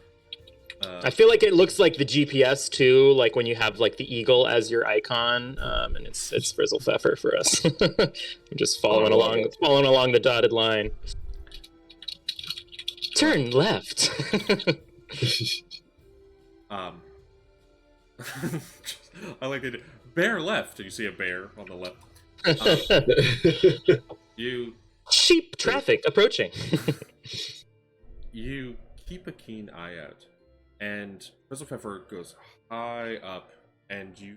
I feel like it looks like the GPS too, like when you have like the eagle as your icon, and it's Frizzlepfeffer for us. We're just following along the dotted line. Turn left.
I like it. Bear left. You see a bear on the left. You
Sheep traffic approaching.
you keep a keen eye out, and Frizzlepfeffer goes high up, and you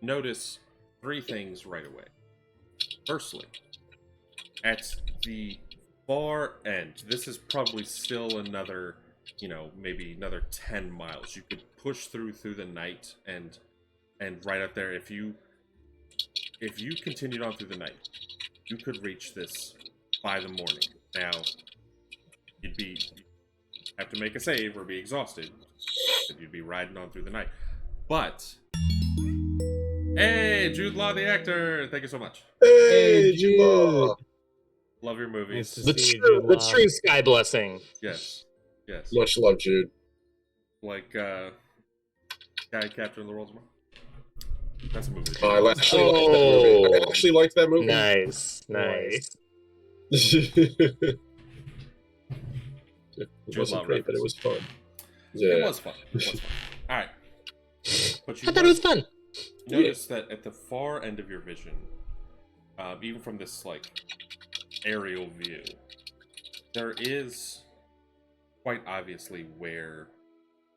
notice 3 things right away. Firstly, at the far end, this is probably still another, maybe another 10 miles. You could push through the night, and right up there, if you continued on through the night, you could reach this by the morning. Now, you'd have to make a save or be exhausted. You'd be riding on through the night. But, hey, Jude Law, the actor, thank you so much.
Hey, Jude.
Love your movies.
Nice to see you, Jude
The
Law.
true sky blessing.
Yes.
Much love, Jude.
Like, Guy Captain of the World's Tomorrow. That's a movie.
I actually like that movie. I actually liked that movie.
Nice.
It
Jude
wasn't
Law
great, but it was fun. Yeah.
It was fun. Alright. But you
I thought it was fun.
notice that at the far end of your vision, even from this, like, aerial view, there is quite obviously where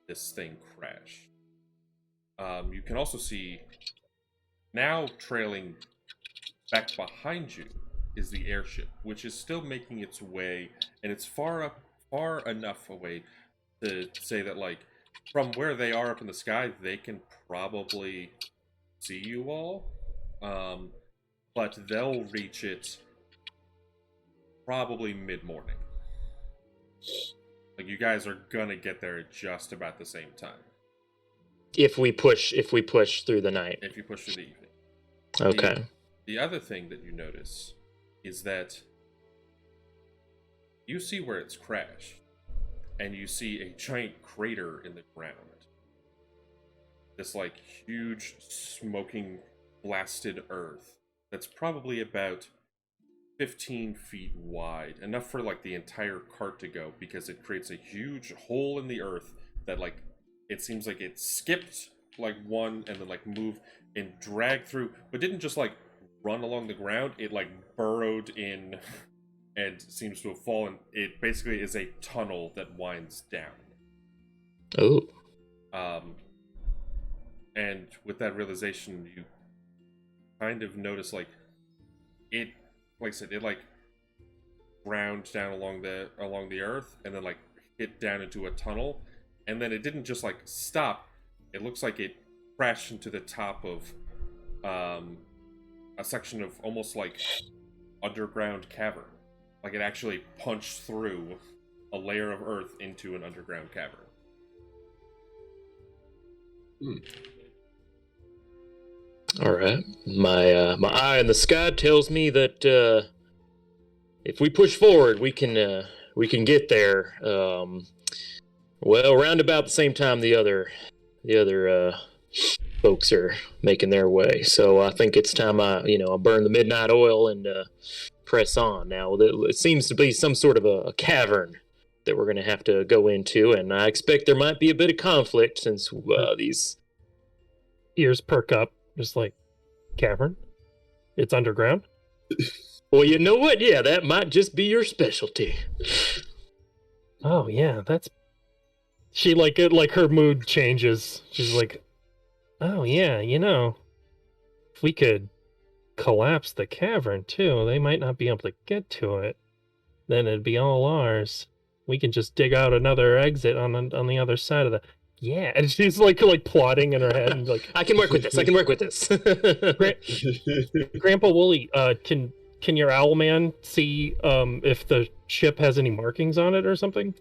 this thing crashed. You can also see, now trailing back behind you is the airship, which is still making its way, and it's far enough away to say that, like, from where they are up in the sky, they can probably see you all, but they'll reach it probably mid-morning. Like, you guys are gonna get there at just about the same time.
If we push through the night.
If you push through the evening.
Okay.
The other thing that you notice is that you see where it's crashed, and you see a giant crater in the ground. This, like, huge, smoking, blasted earth that's probably about 15 feet wide, enough for, like, the entire cart to go, because it creates a huge hole in the earth that, like, it seems like it skipped, like, one, and then, like, moved and dragged through, but didn't just, like, run along the ground. It, like, burrowed in and seems to have fallen. It basically is a tunnel that winds down.
Oh.
And with that realization, you kind of notice, like I said, it, like, ground down along the earth, and then, like, hit down into a tunnel, and then it didn't just, like, stop. It looks like it crashed into the top of a section of almost like underground cavern. Like it actually punched through a layer of earth into an underground cavern.
All right. My eye in the sky tells me that if we push forward, we can get there. Well, around about the same time the other folks are making their way. So I think it's time I burn the midnight oil and press on. Now it seems to be some sort of a cavern that we're going to have to go into, and I expect there might be a bit of conflict since these
Ears perk up, just like, cavern? It's underground?
Well, you know what? Yeah, that might just be your specialty.
Oh, yeah, that's... She, like her mood changes. She's like, oh, yeah, if we could collapse the cavern, too, they might not be able to get to it. Then it'd be all ours. We can just dig out another exit on the other side of the... Yeah, and she's like plotting in her head and like,
I can work with this.
Grandpa Wooly, can your owl man see if the ship has any markings on it or something?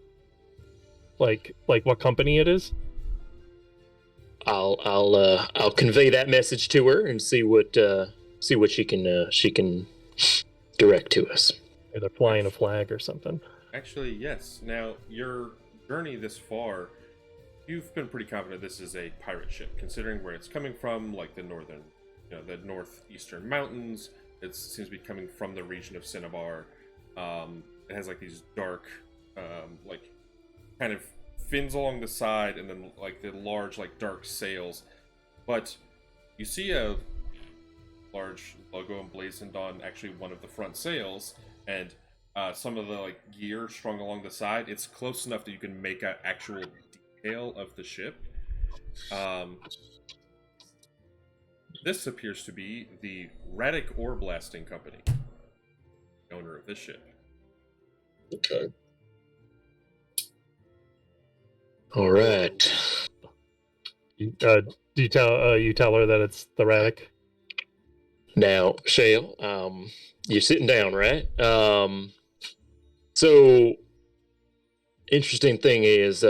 Like what company it is?
I'll convey that message to her and see what she can direct to us.
Or they're flying a flag or something.
Actually, yes. Now, your journey this far, you've been pretty confident this is a pirate ship, considering where it's coming from, like the northeastern mountains. It seems to be coming from the region of Cinnabar. It has like these dark, like kind of fins along the side, and then like the large, like dark sails. But you see a large logo emblazoned on actually one of the front sails, and some of the like gear strung along the side. It's close enough that you can make an actual detail of the ship. This appears to be the Radic Ore Blasting Company, the owner of this ship.
Okay.
All right.
Do you tell her that it's the Radic?
Now, Shale, you're sitting down, right? So, interesting thing is,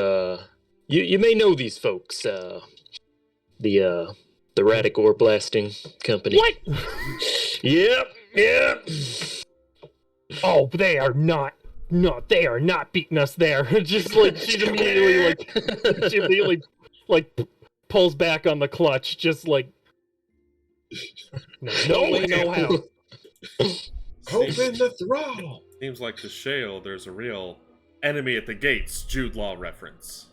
you may know these folks, the Radic Ore Blasting Company.
What?
Yep.
Oh, they are not. No, they are not beating us there. Just like she immediately pulls back on the clutch, just like no way, no how.
Open the throttle.
Seems like to Shale, there's a real enemy at the gates Jude Law reference.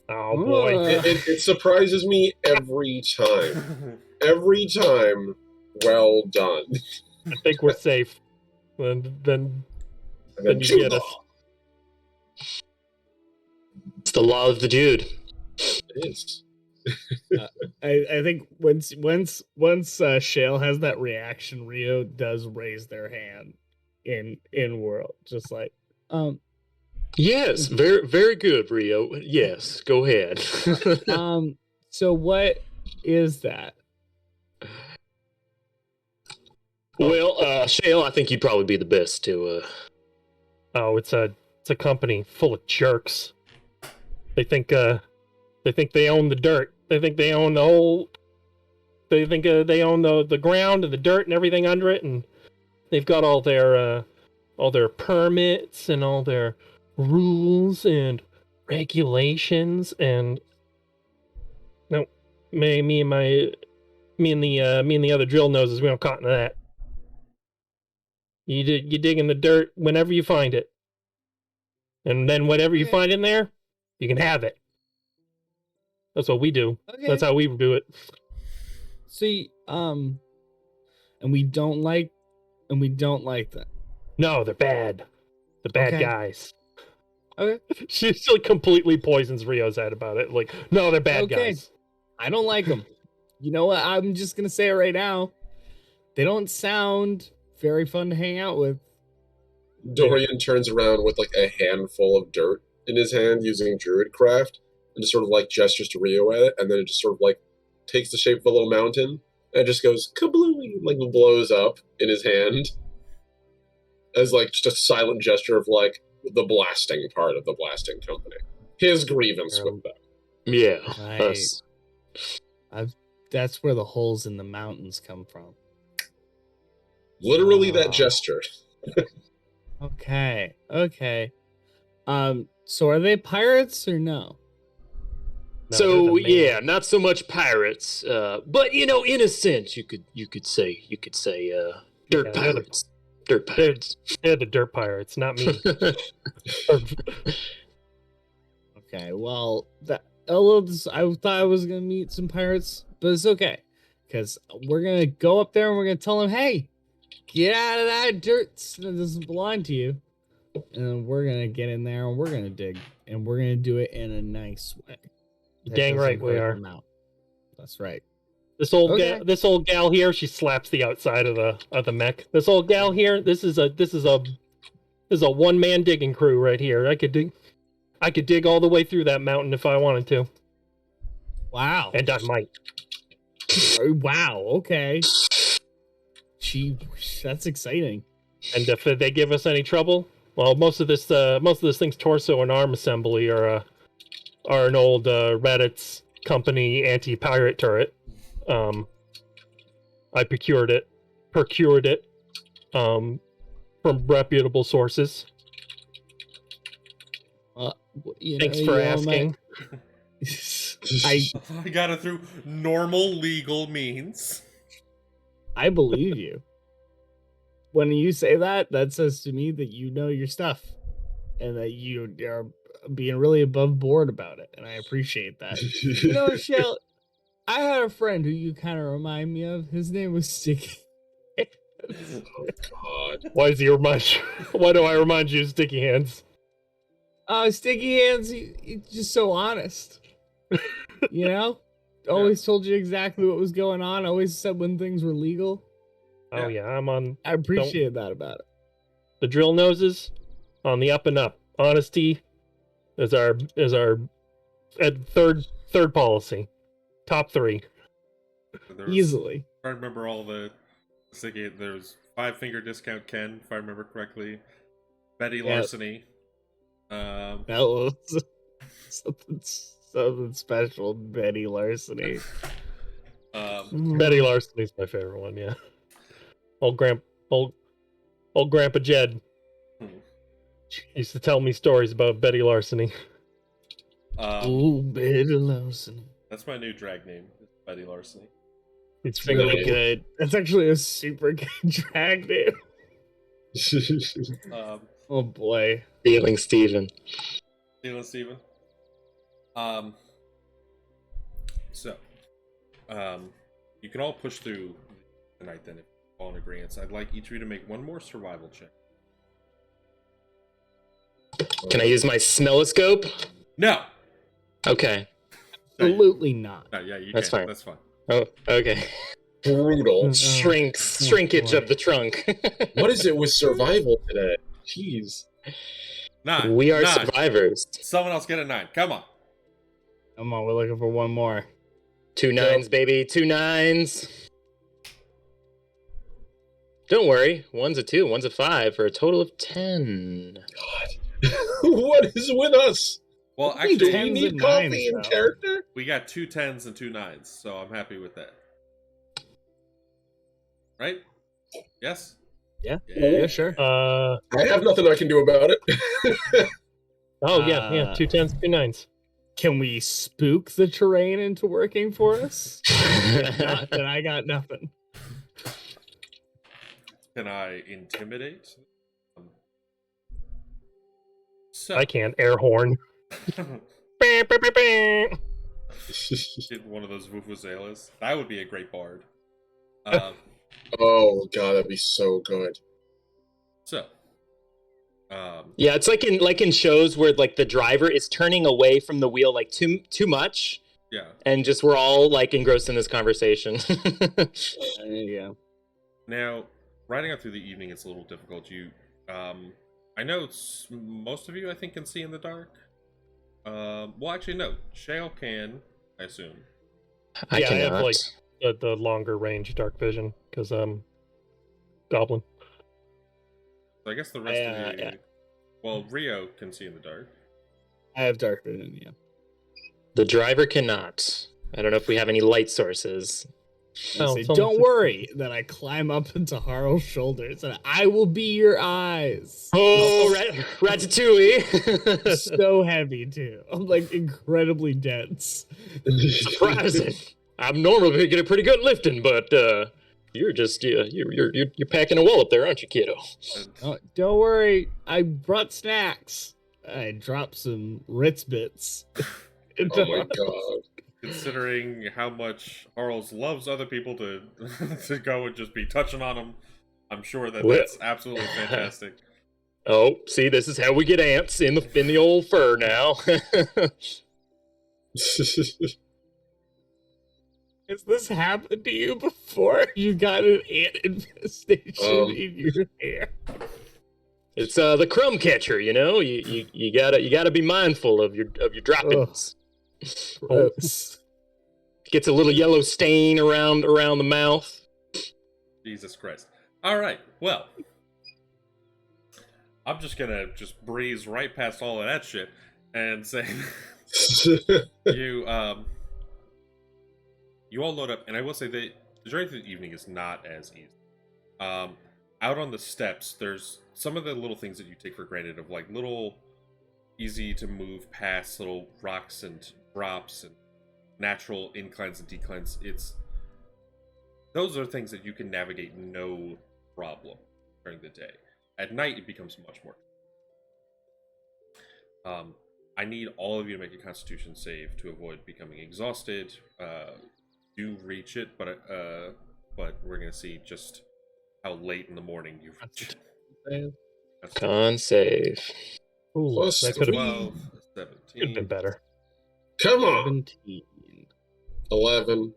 Oh boy,
It surprises me every time. Every time. Well done.
I think we're safe. Then
And
then you get us.
It's the law of the Jude.
It is.
I think once Shale has that reaction, Rio does raise their hand in world, just like
Yes, very very good, Rio. Yes, go ahead.
So what is that?
Well, Shale, I think you'd probably be the best to.
Oh, it's a company full of jerks. They think they own the dirt. They think they own the whole. They think they own the ground and the dirt and everything under it, and they've got all their permits and all their rules and regulations. And no, me and the other drill noses, we don't caught into that. You dig in the dirt whenever you find it, and then whatever you find in there, you can have it. That's what we do.
Okay.
That's how we do it.
See, and we don't like that.
No, they're bad. The bad
Okay.
guys.
Okay.
She like completely poisons Rio's head about it. Like, no, they're bad
Okay.
guys.
I don't like them. You know what? I'm just gonna say it right now. They don't sound very fun to hang out with.
Dorian turns around with like a handful of dirt in his hand using Druidcraft and just sort of like gestures to Rio at it, and then it just sort of like takes the shape of a little mountain and it just goes kablooey, like blows up in his hand as like just a silent gesture of like the blasting part of the blasting company. His grievance with them.
Yeah.
Right.
Us.
That's where the holes in the mountains come from.
Literally that
Ah.
gesture.
Okay. So are they pirates or no?
No,
So
they're the main-
yeah, not so much pirates, but you know, innocent. You could say dirt
Yeah,
pirates. Dirt pirates.
They're the dirt pirates, not me.
Okay, well, I thought I was gonna meet some pirates, but it's okay, because we're gonna go up there and we're gonna tell them, "Hey, get out of that dirt that doesn't belong to you," and then we're gonna get in there and we're gonna dig, and we're gonna do it in a nice way. that
Dang right
doesn't
we
hurt
are.
them out. That's right.
This old
Okay.
this old gal here, she slaps the outside of the mech. This old gal here, this is a one-man digging crew right here. I could dig all the way through that mountain if I wanted to,
Wow.
and I might.
Wow. Okay. That's exciting.
And if they give us any trouble, well, most of this thing's torso and arm assembly are an old Raditz company anti-pirate turret. I procured it from reputable sources. Thanks for asking.
I got it through normal legal means.
I believe you. When you say that, that says to me that you know your stuff and that you are being really above board about it, and I appreciate that. You know, Shell, I had a friend who you kind of remind me of. His name was Sticky.
God.
Why do I remind you of Sticky Hands?
Sticky Hands, he's just so honest. You know? Always told you exactly what was going on. Always said when things were legal.
Oh yeah, I'm on
I appreciate that about it.
the drill noses, on the up and up. Honesty is our third policy. Top 3.
Easily.
I remember all the sticky. There's 5-finger discount Ken, if I remember correctly. Betty larceny.
That was something special, Betty larceny.
Betty Larceny my favorite one. Yeah. Old Grandpa Jed used to tell me stories about Betty Larceny.
Betty larceny.
That's my new drag name, Betty Larceny.
It's
Really
Nice.
good. That's actually a super good drag name. Oh boy.
Stealing Steven.
Steven. So, you can all push through the night then if you're all in agreement. I'd like each of you to make one more survival check.
Can I use my smelloscope?
No!
Okay.
Absolutely not.
No, yeah, you
That's
can.
fine.
That's fine.
Oh, okay.
Brutal.
Shrinkage
boy.
of the trunk.
What is it with survival today? Jeez.
9.
We are
9.
survivors.
Someone else get a 9. Come on.
Come on, we're looking for one more.
2 9s, baby. 2 9s. Don't worry. One's a 2, one's a 5 for a total of 10.
What is with us?
Well,
I think
Do
actually,
we
tens
need
and
coffee
nines,
in
though.
character?
we got 2 10s and 2 9s, so I'm happy with that. Right? Yes?
Yeah.
Yeah.
Yeah, sure.
I have nothing I can do about it.
yeah, 2 10s, 2 9s.
Can we spook the terrain into working for us? If not, then I got nothing.
Can I intimidate? So,
I can't air horn.
get one of those vuvuzelas. That would be a great bard.
Oh god, that'd be so good.
So,
Yeah, it's like in shows where like the driver is turning away from the wheel like too much,
yeah.
and just we're all like engrossed in this conversation.
There you go.
Now, riding out through the evening, it's a little difficult. I know most of you, I think, can see in the dark. Well, actually, no. Shale can, I assume.
I
Yeah, I have,
cannot.
like, the longer range dark vision because goblin.
So I guess the rest of you.
Yeah.
Well, Rio can see in the dark.
I have dark vision, yeah.
The driver cannot. I don't know if we have any light sources.
I
Oh,
say,
it's
don't
almost-
worry. Then I climb up into Harl's shoulders and I will be your eyes.
Oh, Ratatouille!
So heavy too. I'm like incredibly dense.
Surprising. I'm normally get a pretty good lifting, but you're just you're packing a wallop there, aren't you, kiddo?
And
Oh, don't worry. I brought snacks. I dropped some Ritz bits.
Oh my god.
considering how much Harles loves other people to to go and just be touching on him, I'm sure that
Well-
that's absolutely fantastic.
Oh, see, this is how we get ants in the old fur now.
Has this happened to you before? You got an ant infestation in your hair.
It's the crumb catcher, you know. You gotta be mindful of your droppings.
Gross.
Gets a little yellow stain around the mouth.
Jesus Christ. All right. Well, I'm just gonna breeze right past all of that shit and say you you all load up, and I will say that the journey through the evening is not as easy. Out on the steps, there's some of the little things that you take for granted of like little easy to move past little rocks and drops and natural inclines and declines. Those are things that you can navigate no problem during the day. At night, it becomes much more. I need all of you to make a Constitution save to avoid becoming exhausted. Do reach it, but we're gonna see just how late in the morning you reach it.
Con save.
Ooh,
Plus
that could have
12,
been
17.
better.
Come on.
17.
11.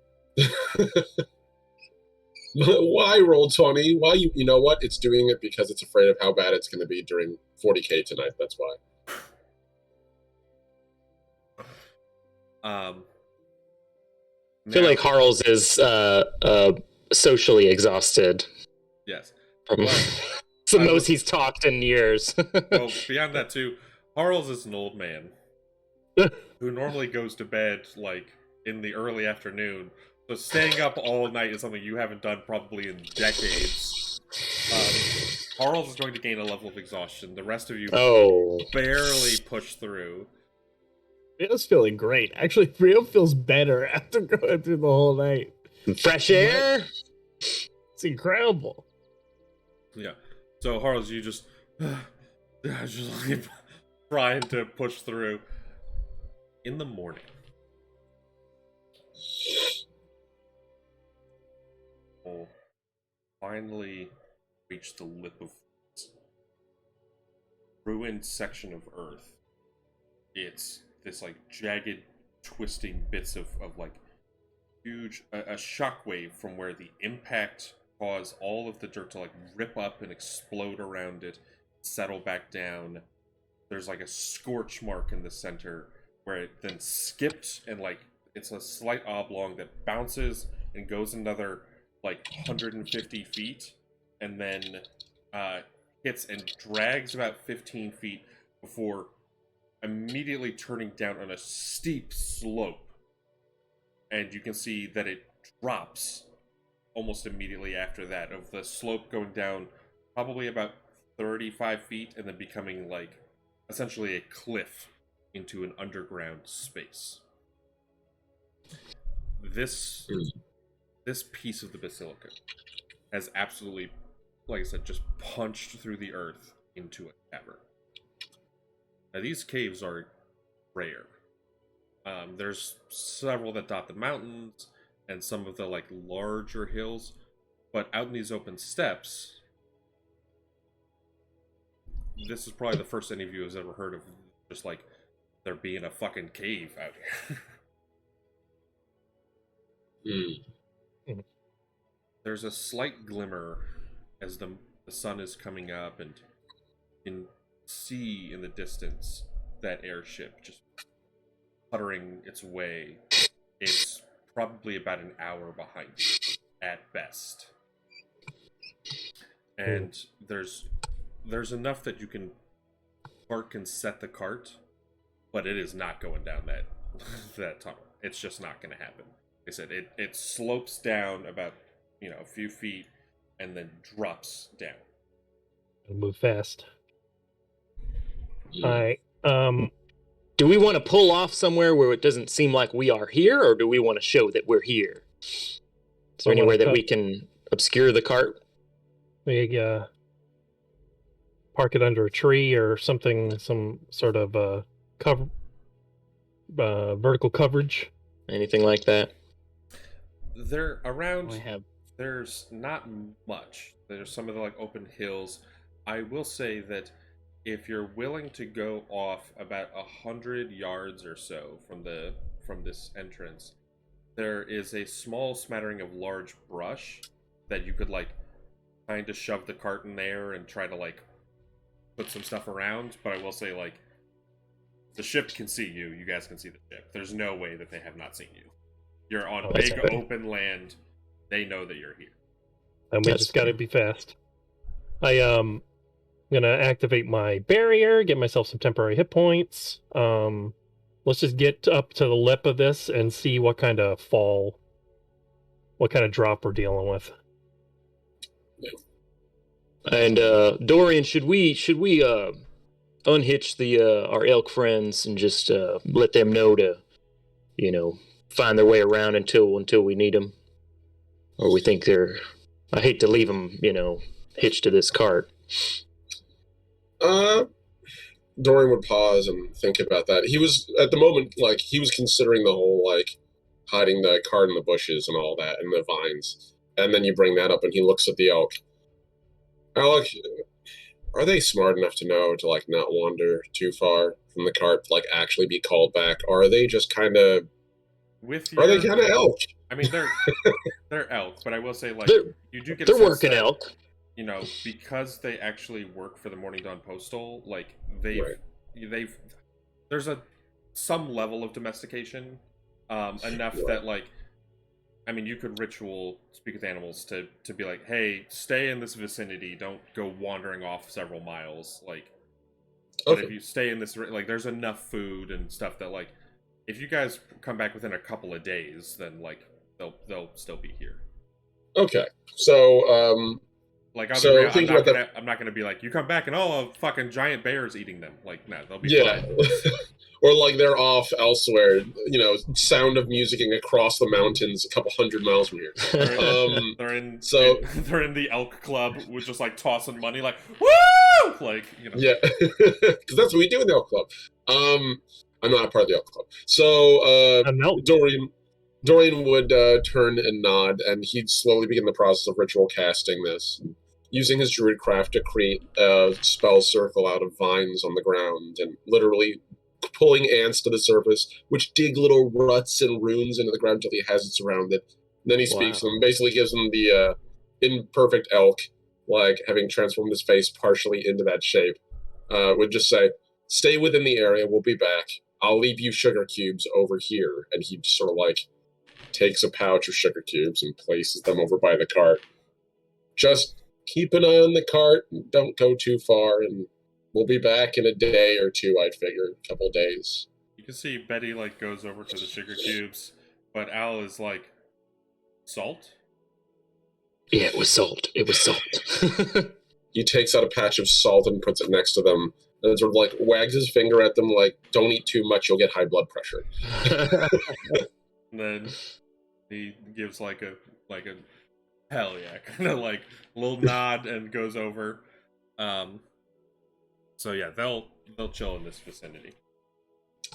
Why roll 20? Why you know what? It's doing it because it's afraid of how bad it's going to be during 40k tonight. That's why.
I feel like Harles is socially exhausted.
Yes.
From
Well,
it's the
I
most
was-
he's talked in years.
Well, beyond that too, Harles is an old man who normally goes to bed like in the early afternoon. So staying up all night is something you haven't done probably in decades. Harles is going to gain a level of exhaustion. The rest of you
Oh,
barely push through.
Rio's feeling great. Actually, Rio feels better after going through the whole night.
fresh air.
It's incredible.
Yeah. So Harles, you just like trying to push through. In the morning, we'll finally reach the lip of this ruined section of Earth. It's this like jagged, twisting bits of like huge a shockwave from where the impact caused all of the dirt to like rip up and explode around it, settle back down. There's like a scorch mark in the center where it then skips and like it's a slight oblong that bounces and goes another like 150 feet and then hits and drags about 15 feet before immediately turning down on a steep slope. And you can see that it drops almost immediately after that, of the slope going down probably about 35 feet and then becoming like essentially a cliff into an underground space. This piece of the basilica has absolutely, like I said, just punched through the earth into a cavern. Now these caves are rare. There's several that dot the mountains and some of the like larger hills, but out in these open steppes, this is probably the first any of you has ever heard of just like there being a fucking cave out here. There's a slight glimmer as the sun is coming up, and you can see in the distance that airship just puttering its way. It's probably about an hour behind you at best. And there's enough that you can park and set the cart, but it is not going down that tunnel. It's just not going to happen. Like I said, it slopes down about a few feet and then drops down.
It'll move fast.
Yeah.
All right.
Do we want to pull off somewhere where it doesn't seem like we are here, or do we want to show that we're here? Is there anywhere that we can obscure the cart?
We park it under a tree or something, some sort of cover, vertical coverage.
Anything like that?
They're around.
We have
There's not much. There's some of the open hills. I will say that if you're willing to go off about 100 yards or so from this entrance, there is a small smattering of large brush that you could kind of shove the cart in there and try to put some stuff around. But I will say the ship can see you. You guys can see the ship. There's no way that they have not seen you. You're on big open land. They know that you're here.
And we just got to be fast. I'm gonna activate my barrier, get myself some temporary hit points. Let's just get up to the lip of this and see what kind of drop we're dealing with.
And Dorian, should we unhitch our elk friends and just let them know to, find their way around until we need them, or we think they're? I hate to leave them, hitched to this cart.
Dorian would pause and think about that. He was, at the moment, he was considering the whole, hiding the cart in the bushes and all that, and the vines. And then you bring that up, and he looks at the elk. Elk, are they smart enough to know to, not wander too far from the cart to, actually be called back? Or are they just kind of... Are they kind of elk?
I mean, they're elk, but I will say, you do get...
They're working elk.
Because they actually work for the Morning Dawn Postal, there's some level of domestication, enough that you could ritual speak with animals to be like, hey, stay in this vicinity, don't go wandering off several miles. But if you stay in this, there's enough food and stuff that if you guys come back within a couple of days, then they'll still be here.
Okay, so
I'm not gonna be like, you come back and a fucking giant bear is eating them. No, they'll be fine.
Or they're off elsewhere, sound of musicking across the mountains a couple hundred miles from here.
They're in the elk club with just tossing money, woo!
Yeah, because that's what we do in the elk club. I'm not a part of the elk club. So Dorian would turn and nod, and he'd slowly begin the process of ritual casting this, using his druidcraft to create a spell circle out of vines on the ground, and literally pulling ants to the surface, which dig little ruts and runes into the ground until he has it surrounded. And then he speaks to them, basically gives them the imperfect elk, having transformed his face partially into that shape, would just say, stay within the area, we'll be back. I'll leave you sugar cubes over here. And he just sort of takes a pouch of sugar cubes and places them over by the cart. Just keep an eye on the cart, and don't go too far, and we'll be back in a day or two, I'd figure, a couple days.
You can see Betty goes over to the sugar cubes, but Al is salt?
Yeah, it was salt.
He takes out a patch of salt and puts it next to them, and sort of wags his finger at them don't eat too much, you'll get high blood pressure.
And then he gives a hell yeah, kind of little nod and goes over. So yeah, they'll chill in this vicinity.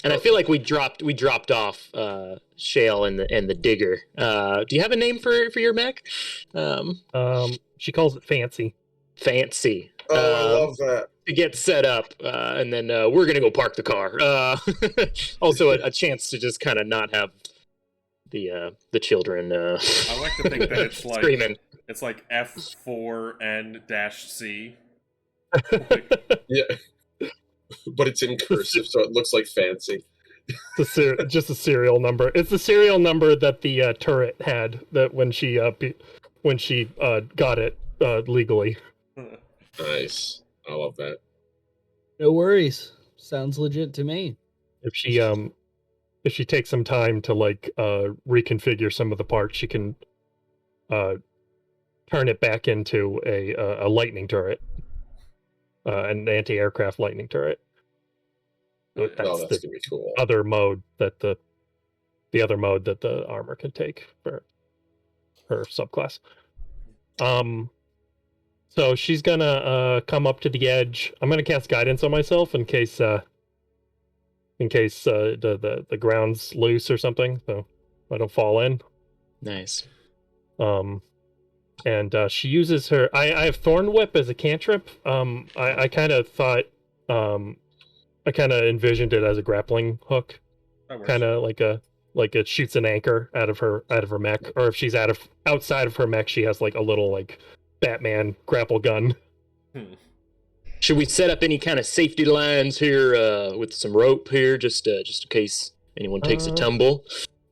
And I feel like we dropped off Shale and the digger. Do you have a name for your mech?
She calls it Fancy.
Fancy.
Oh, I love that.
To get set up, and then we're gonna go park the car. Also, a chance to just kind of not have the children.
I like to think that it's
screaming.
It's F4N-C.
Yeah, but it's in cursive, so it looks fancy.
Just a serial number. It's the serial number that the turret had that when she got it legally.
Nice. I love that.
No worries. Sounds legit to me.
If she takes some time to reconfigure some of the parts, she can turn it back into a lightning turret, an anti-aircraft lightning turret.
Oh, yeah.
That's
That's
gonna be cool.
other mode that the other mode that the armor can take for her subclass. So she's gonna come up to the edge. I'm gonna cast guidance on myself in case the ground's loose or something, so I don't fall in.
Nice.
And she uses her. I have Thorn Whip as a cantrip. I kind of thought, I kind of envisioned it as a grappling hook, kind of like it shoots an anchor out of her mech, or if she's outside of her mech, she has like a little like Batman grapple gun.
Should we set up any kind of safety lines here with some rope here, just in case anyone takes a tumble?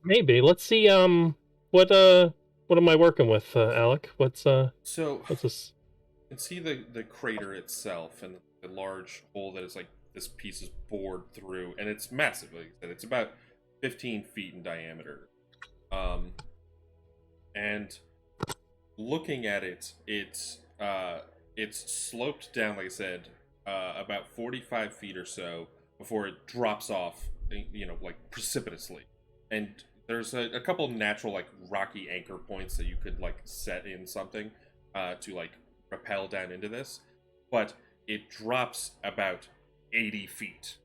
Maybe. Let's see. What am I working with, Alec? What's this?
You can see the crater itself and the large hole that is like this piece is bored through, and it's massive. Like I said, it's about 15 feet in diameter. And looking at it, it's sloped down, like I said, about 45 feet or so before it drops off, like precipitously. And there's a couple natural like rocky anchor points that you could like set in something to like rappel down into this, but it drops about 80 feet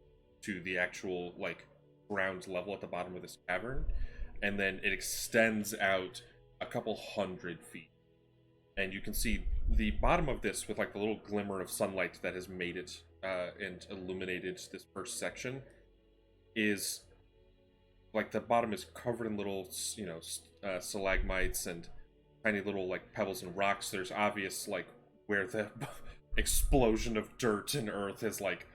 to the actual like ground level at the bottom of this cavern, and then it extends out a couple 100 feet, and you can see the bottom of this with like the little glimmer of sunlight that has made it and illuminated this first section is like the bottom is covered in little stalagmites and tiny little like pebbles and rocks. There's obvious like where the explosion of dirt and earth has like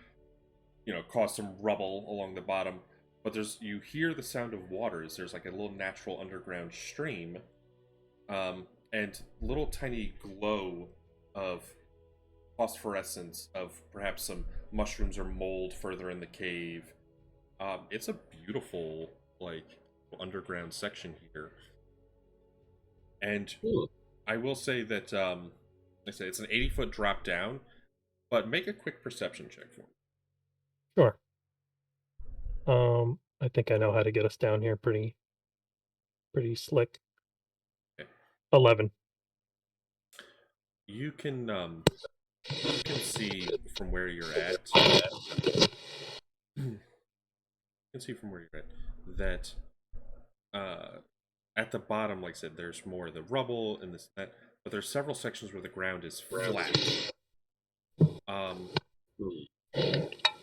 caused some rubble along the bottom, but you hear the sound of waters. There's like a little natural underground stream, and little tiny glow of phosphorescence of perhaps some mushrooms or mold further in the cave. It's a beautiful like underground section here, and I will say that I say it's an 80-foot drop down, but make a quick perception check for me.
Sure. I think I know how to get us down here pretty slick.
Okay.
11.
You can see from where you're at. You can see from where you're at that at the bottom, like I said, there's more of the rubble and this and that, but there's several sections where the ground is flat.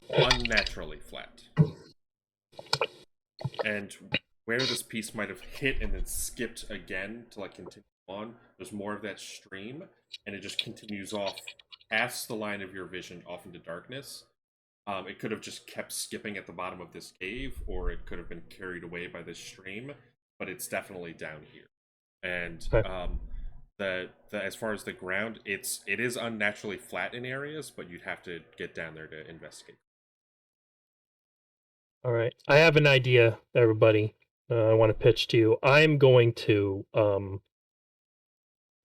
Unnaturally flat. And where this piece might have hit and then skipped again to like continue on, there's more of that stream, and it just continues off past the line of your vision off into darkness. It could have just kept skipping at the bottom of this cave, or it could have been carried away by this stream, but it's definitely down here. And the as far as the ground, it is unnaturally flat in areas, but you'd have to get down there to investigate.
All right, I have an idea, everybody. I want to pitch to you. I'm going to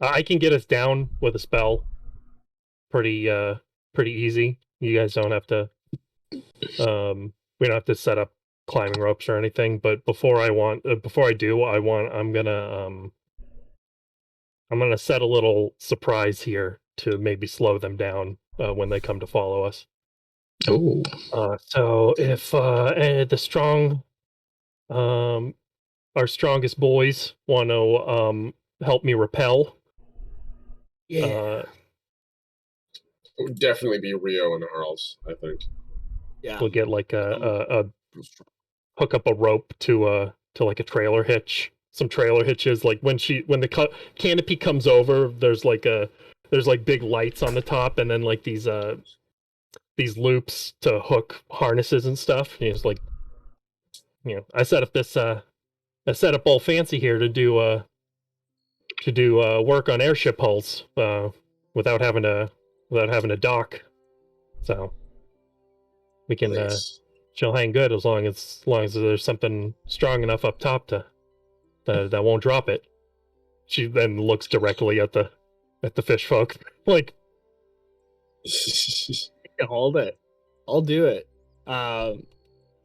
I can get us down with a spell pretty easy. You guys don't have to we don't have to set up climbing ropes or anything, but before I'm gonna set a little surprise here to maybe slow them down when they come to follow us.
Oh.
So if our strongest boys want to help me repel,
Yeah.
It would definitely be Rio and Arles, I think.
Yeah.
we'll get like a hook up a rope to like a trailer hitch. Some trailer hitches, like when the canopy comes over, there's like big lights on the top, and then like these loops to hook harnesses and stuff. And you just like I set up this I set up all fancy here to do work on airship hulls without having to dock. So we can
Nice.
she'll hang good as long as there's something strong enough up top that won't drop it. She then looks directly at the fish folk like,
Hold it. I'll do it.
all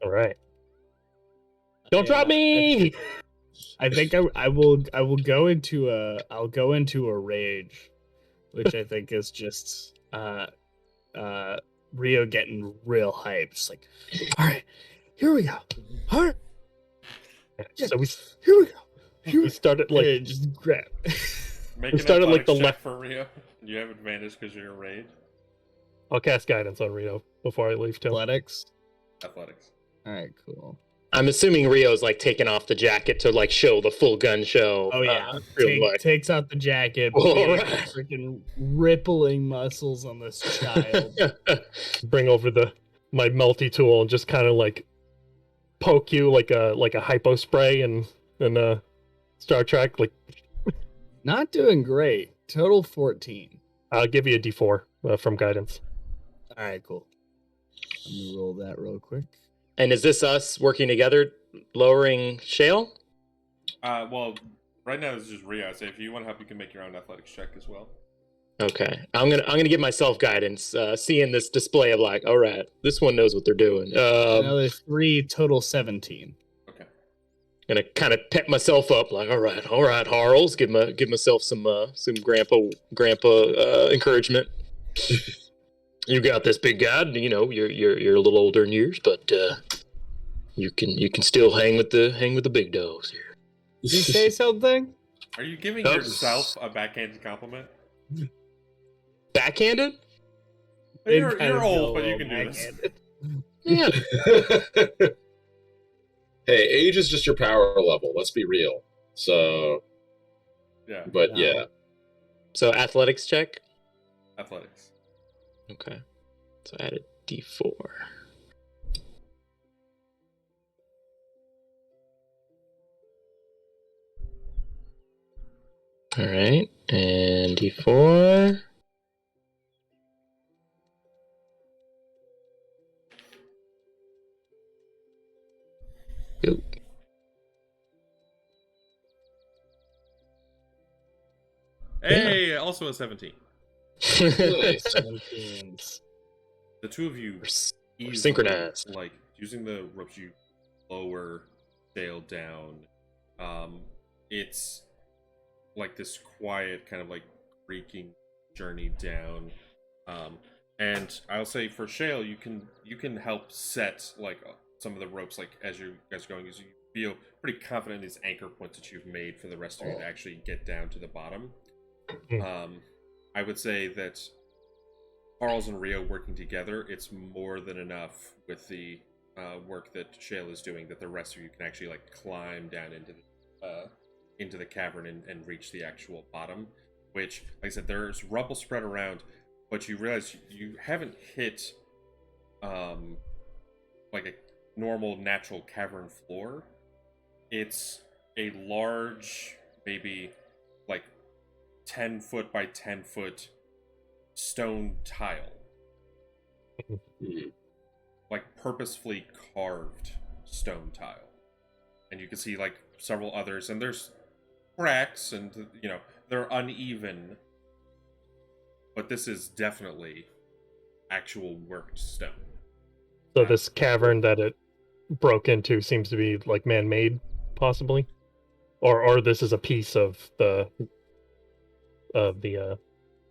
right, don't drop
yeah,
me.
I think I will go into a rage, which I think is just Rio getting real hyped. Just like, all right, here we go. All right, yeah,
So
here we go. Here
we started
like
like
just grab.
Make
We
an
started, like,
athletics
the
check
left-
for Rio. You have advantage because you're a raid.
I'll cast guidance on Rito before I leave too.
Athletics.
Athletics.
All right, cool.
I'm assuming Rio's like taking off the jacket to like show the full gun show.
Oh yeah,
real quick.
takes out the jacket.
All
big,
right.
Freaking rippling muscles on this child.
Bring over my multi tool and just kind of like poke you like a hypo spray and Star Trek. Like,
Not doing great. Total 14.
I'll give you a D4 from guidance.
All right, cool. Let me roll that real quick.
And is this us working together, lowering Shale?
Well, right now it's just Rio. So if you want to help, you can make your own athletics check as well.
Okay, I'm gonna give myself guidance. Seeing this display of like, all right, this one knows what they're doing.
Another 3, total 17.
Okay.
Gonna kind of pep myself up, like, all right, Harles, give myself some grandpa encouragement. You got this, big guy. You know, you're a little older in years, but you can still hang with the big dogs here.
Did you say something?
Are you giving
Oh.
yourself a backhanded compliment?
Backhanded?
You're old, but you can do this.
Yeah.
Hey, age is just your power level. Let's be real. So,
Yeah,
but
No.
yeah.
So athletics check.
athletics.
Okay. So add a D4. All right, and D4. Go.
Hey, also a 17.
Nice.
17s.
The two of you
We're
easily,
synchronized.
like using the ropes, you lower sail down. It's like this quiet kind of like creaking journey down. And I'll say for Shale, you can help set like some of the ropes, like as you guys are going, as you feel pretty confident in these anchor points that you've made for the rest of you to actually get down to the bottom. I would say that Charles and Rio working together, it's more than enough with the work that Shale is doing, that the rest of you can actually like climb down into the cavern and reach the actual bottom. Which, like I said, there's rubble spread around, but you realize you haven't hit like a normal natural cavern floor. It's a large, maybe like 10-foot by 10-foot stone tile, like purposefully carved stone tile, and you can see like several others, and there's cracks, and you know they're uneven, but this is definitely actual worked stone.
So this cavern that it broke into seems to be like man-made, possibly, or this is a piece of the.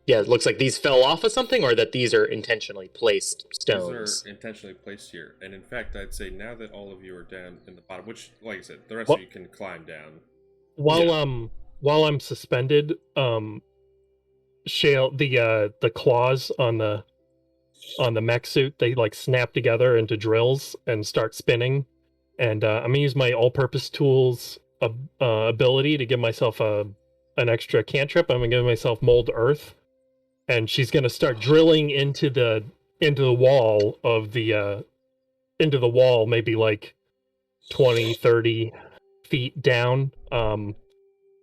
Yeah, it looks like these fell off of something, or that these are intentionally placed stones.
These are intentionally placed here, and in fact, I'd say now that all of you are down in the bottom, which, like I said, the rest
What?
of you can climb down.
While I'm suspended, Shale, the claws on the mech suit, they like snap together into drills and start spinning, and I'm gonna use my all-purpose tools ability to give myself an extra cantrip. I'm gonna give myself mold earth, and she's gonna start drilling into the wall of the maybe like 20, 30 feet down.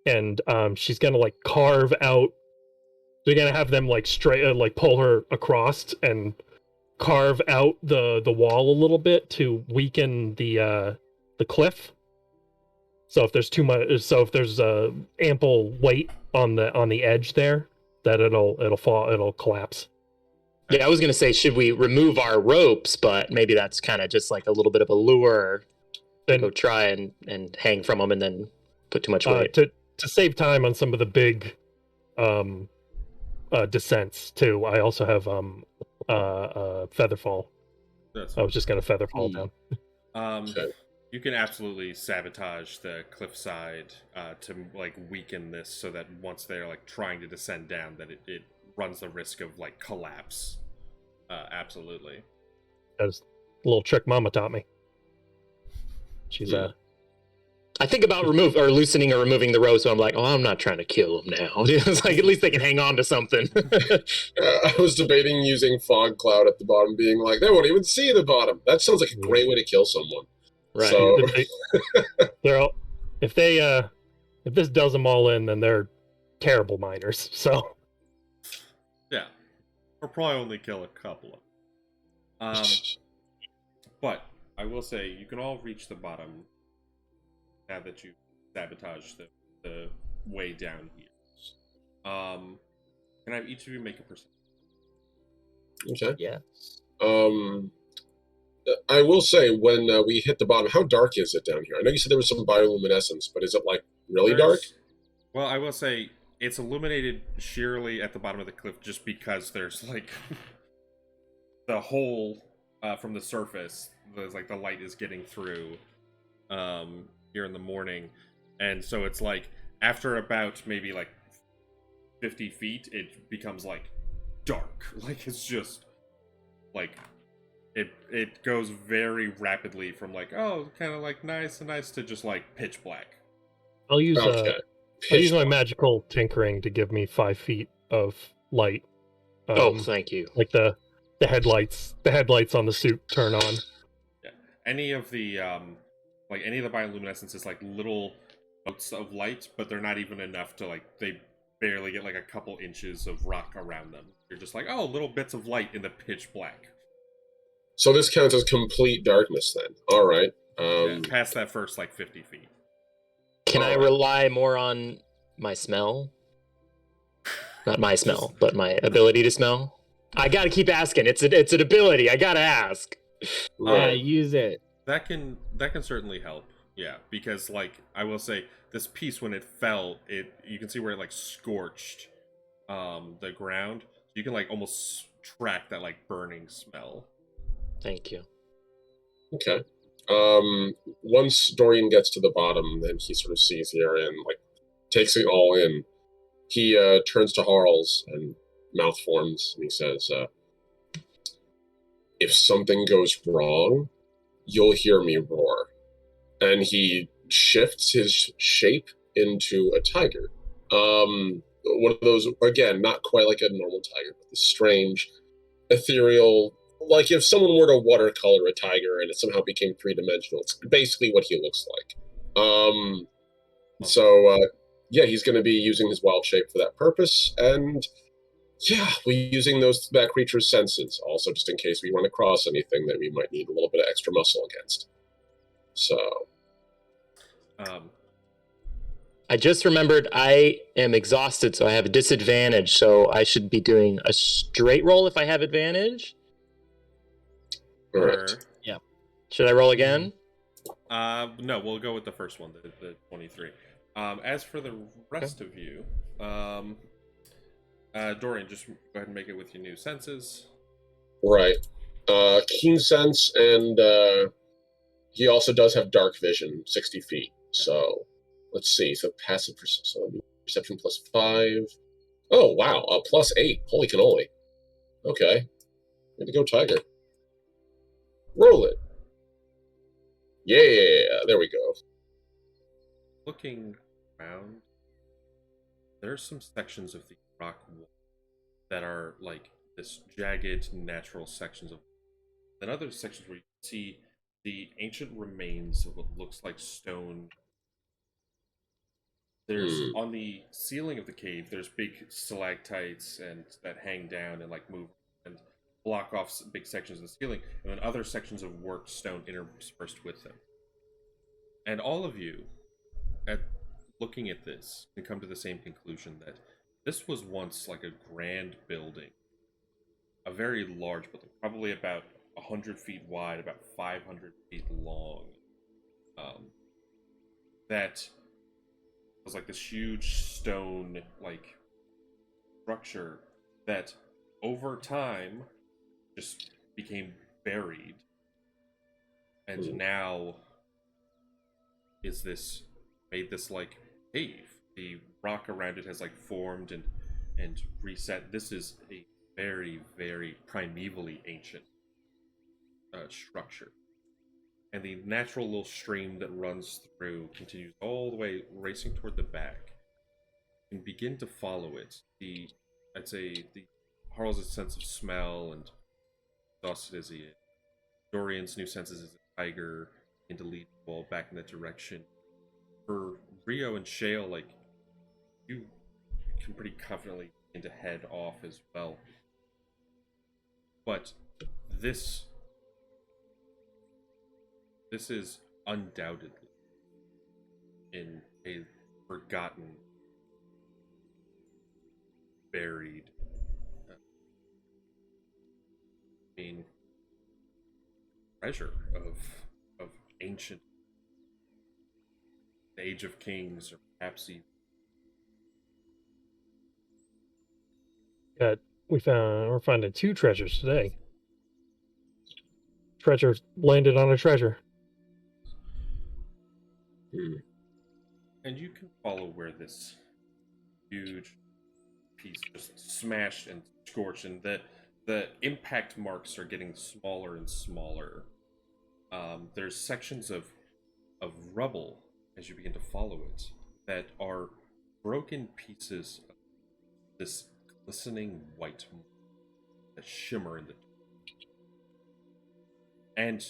And she's gonna like carve out. They're gonna have them like straight, like pull her across and carve out the wall a little bit to weaken the cliff. So if there's too much, so if there's ample weight on the edge there, that it'll fall, it'll collapse.
Yeah, I was gonna say, should we remove our ropes? But maybe that's kind of just like a little bit of a lure to
Then
go try and hang from them, and then put too much weight.
to save time on some of the big descents too, I also have featherfall.
That's
I was just gonna featherfall
Hmm.
down.
Okay.
You can absolutely sabotage the cliffside to like weaken this, so that once they're like trying to descend down, that it runs the risk of like collapse. Absolutely.
That's a little trick Mama taught me. She's
I think about loosening or removing the rope, so I'm like, oh, I'm not trying to kill them now. It's like at least they can hang on to something.
I was debating using fog cloud at the bottom, being like, they won't even see the bottom. That sounds like a great way to kill someone.
Right.
So,
they're all, if this does them all in, then they're terrible miners. So
Yeah, we'll probably only kill a couple of them. But I will say, you can all reach the bottom now that you sabotage the way down here. Can I have each of you make a percent?
okay.
Yeah.
I will say, when we hit the bottom, how dark is it down here? I know you said there was some bioluminescence, but is it like really dark?
Well, I will say it's illuminated sheerly at the bottom of the cliff, just because there's like the hole from the surface. There's like the light is getting through here in the morning, and so it's like after about maybe like 50 feet, it becomes like dark. Like it's just like it goes very rapidly from like, oh, kind of like nice to just like pitch black.
I'll use
Okay.
I'll use my magical tinkering to give me 5 feet of light.
Oh, thank you.
Like the headlights on the suit turn on.
Yeah. Any of the bioluminescence is like little motes of light, but they're not even enough to like, they barely get like a couple inches of rock around them. You're just like, oh, little bits of light in the pitch black.
So this counts as complete darkness then. All right.
Yeah, past that first like 50 feet.
Can I
Alright.
rely more on my smell? Not my smell, but my ability to smell. I gotta keep asking. It's an ability. I gotta ask.
Yeah,
Right.
use it.
That can certainly help. Yeah, because like I will say, this piece when it fell, you can see where it like scorched the ground. You can like almost track that like burning smell.
Thank you.
Okay. Once Dorian gets to the bottom, then he sort of sees the area and like takes it all in. He turns to Harles and mouth forms, and he says, "If something goes wrong, you'll hear me roar." And he shifts his shape into a tiger. One of those, again, not quite like a normal tiger, but this strange, ethereal. Like if someone were to watercolor a tiger and it somehow became three-dimensional, it's basically what he looks like. Yeah, he's going to be using his wild shape for that purpose, and yeah, we're using that creature's senses also, just in case we run across anything that we might need a little bit of extra muscle against. So,
I just remembered I am exhausted, so I have a disadvantage. So I should be doing a straight roll if I have advantage.
correct.
Should I roll again?
No, we'll go with the first one, the 23. As for the rest of you, Dorian, just go ahead and make it with your new senses.
Right. Keen sense, and he also does have dark vision, 60 feet. So, let's see. So passive perception plus 5. Oh, wow. Plus 8. Holy cannoli. Okay. Way to go, Tiger. Roll it. Yeah, there we go.
Looking around, there's some sections of the rock wall that are like this jagged, natural sections of, and other sections where you see the ancient remains of what looks like stone. There's
Hmm.
on the ceiling of the cave. There's big stalactites and that hang down and like move and block off big sections of the ceiling, and then other sections of worked stone interspersed with them. And all of you, at looking at this, can come to the same conclusion that this was once like a grand building, a very large building, probably about 100 feet wide, about 500 feet long. Um, that was like this huge stone like structure that over time just became buried, and
Hmm.
now is this made this like cave. The rock around it has like formed and reset. This is a very very primevally ancient structure, and the natural little stream that runs through continues all the way racing toward the back. And begin to follow it. The I'd say the Harl's sense of smell and exhausted as he is. Dorian's new senses as a tiger into lead the ball back in that direction. For Rio and Shale, like you can pretty confidently begin to head off as well. But this this is undoubtedly in a forgotten, buried, I mean, treasure of ancient Age of Kings, or perhaps even.
Got we're finding two treasures today. Treasure landed on a treasure.
Hmm.
And you can follow where this huge piece just smashed and scorched, and the impact marks are getting smaller and smaller. There's sections of rubble as you begin to follow it that are broken pieces of this glistening white that shimmer in the dark. And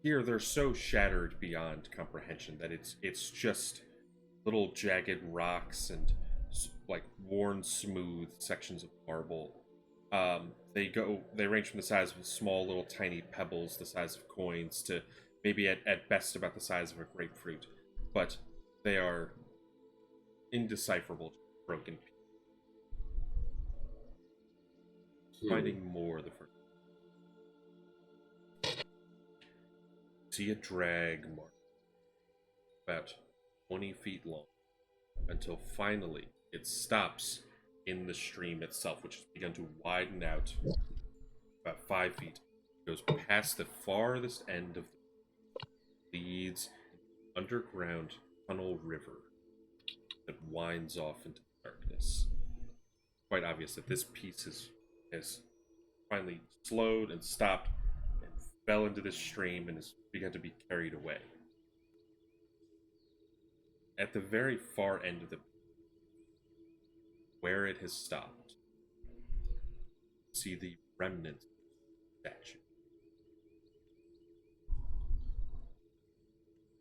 here they're so shattered beyond comprehension that it's just little jagged rocks and like worn smooth sections of marble. They range from the size of small little tiny pebbles the size of coins to maybe at best about the size of a grapefruit, but they are indecipherable, broken pieces.
Hmm.
Finding more the first. See a drag mark about 20 feet long until finally it stops in the stream itself, which has begun to widen out about 5 feet. It goes past the farthest end of the leads underground tunnel river that winds off into the darkness. Quite obvious that this piece has finally slowed and stopped and fell into this stream and has begun to be carried away. At the very far end of the where it has stopped, see the remnants of the statue.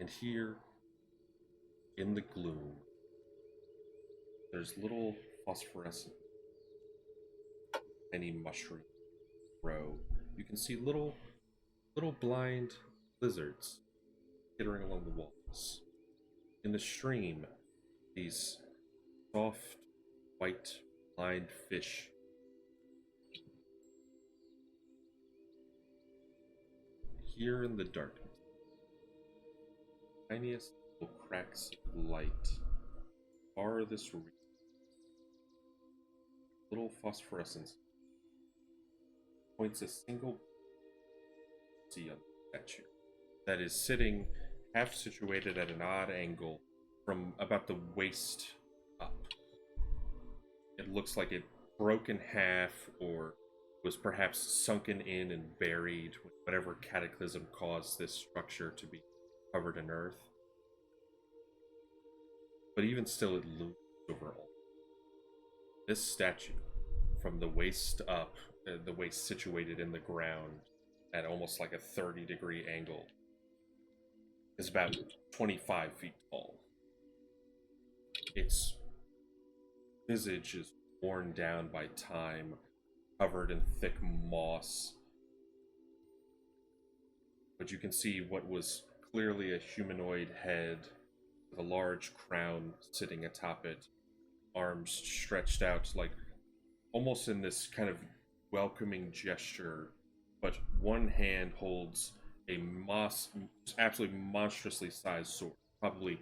And here, in the gloom, there's little phosphorescent, tiny mushroom grow. You can see little blind lizards skittering along the walls. In the stream, these soft, white, blind fish. Here in the darkness, tiniest little cracks of light, farthest reach, little phosphorescence points a single sea on the statue that is sitting half situated at an odd angle from about the waist up. It looks like it broke in half or was perhaps sunken in and buried when whatever cataclysm caused this structure to be covered in earth. But even still, it looms over all. This statue, from the waist up, the waist situated in the ground at almost like a 30-degree angle, is about 25 feet tall. Its visage is worn down by time, covered in thick moss. But you can see what was clearly a humanoid head with a large crown sitting atop it, arms stretched out like almost in this kind of welcoming gesture, but one hand holds a absolutely monstrously sized sword, probably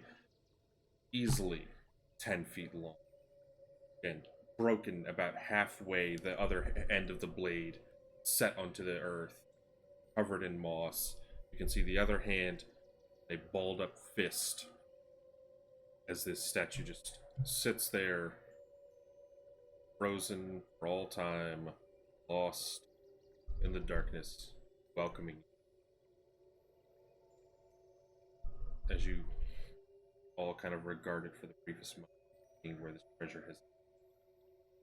easily 10 feet long, and broken about halfway, the other end of the blade set onto the earth, covered in moss. You can see the other hand, a balled up fist, as this statue just sits there, frozen for all time, lost in the darkness, welcoming you. As you all kind of regard it for the briefest moment, seeing where this treasure has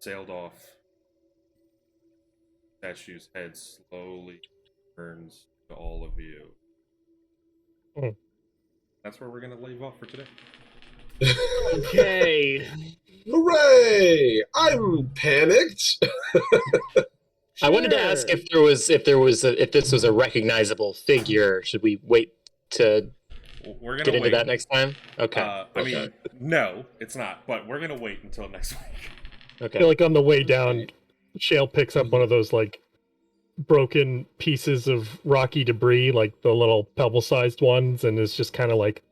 sailed off, the statue's head slowly turns to all of you.
Hmm.
That's where we're going to leave off for today.
Okay.
Hooray! I'm panicked.
I wanted to ask if this was a recognizable figure. Should we wait to
We're gonna
get into
wait.
that next time? Okay.
I mean, no, it's not. But we're gonna wait until next week.
I
Okay.
feel like on the way down, Shale picks up one of those like broken pieces of rocky debris, like the little pebble-sized ones, and is just kind of like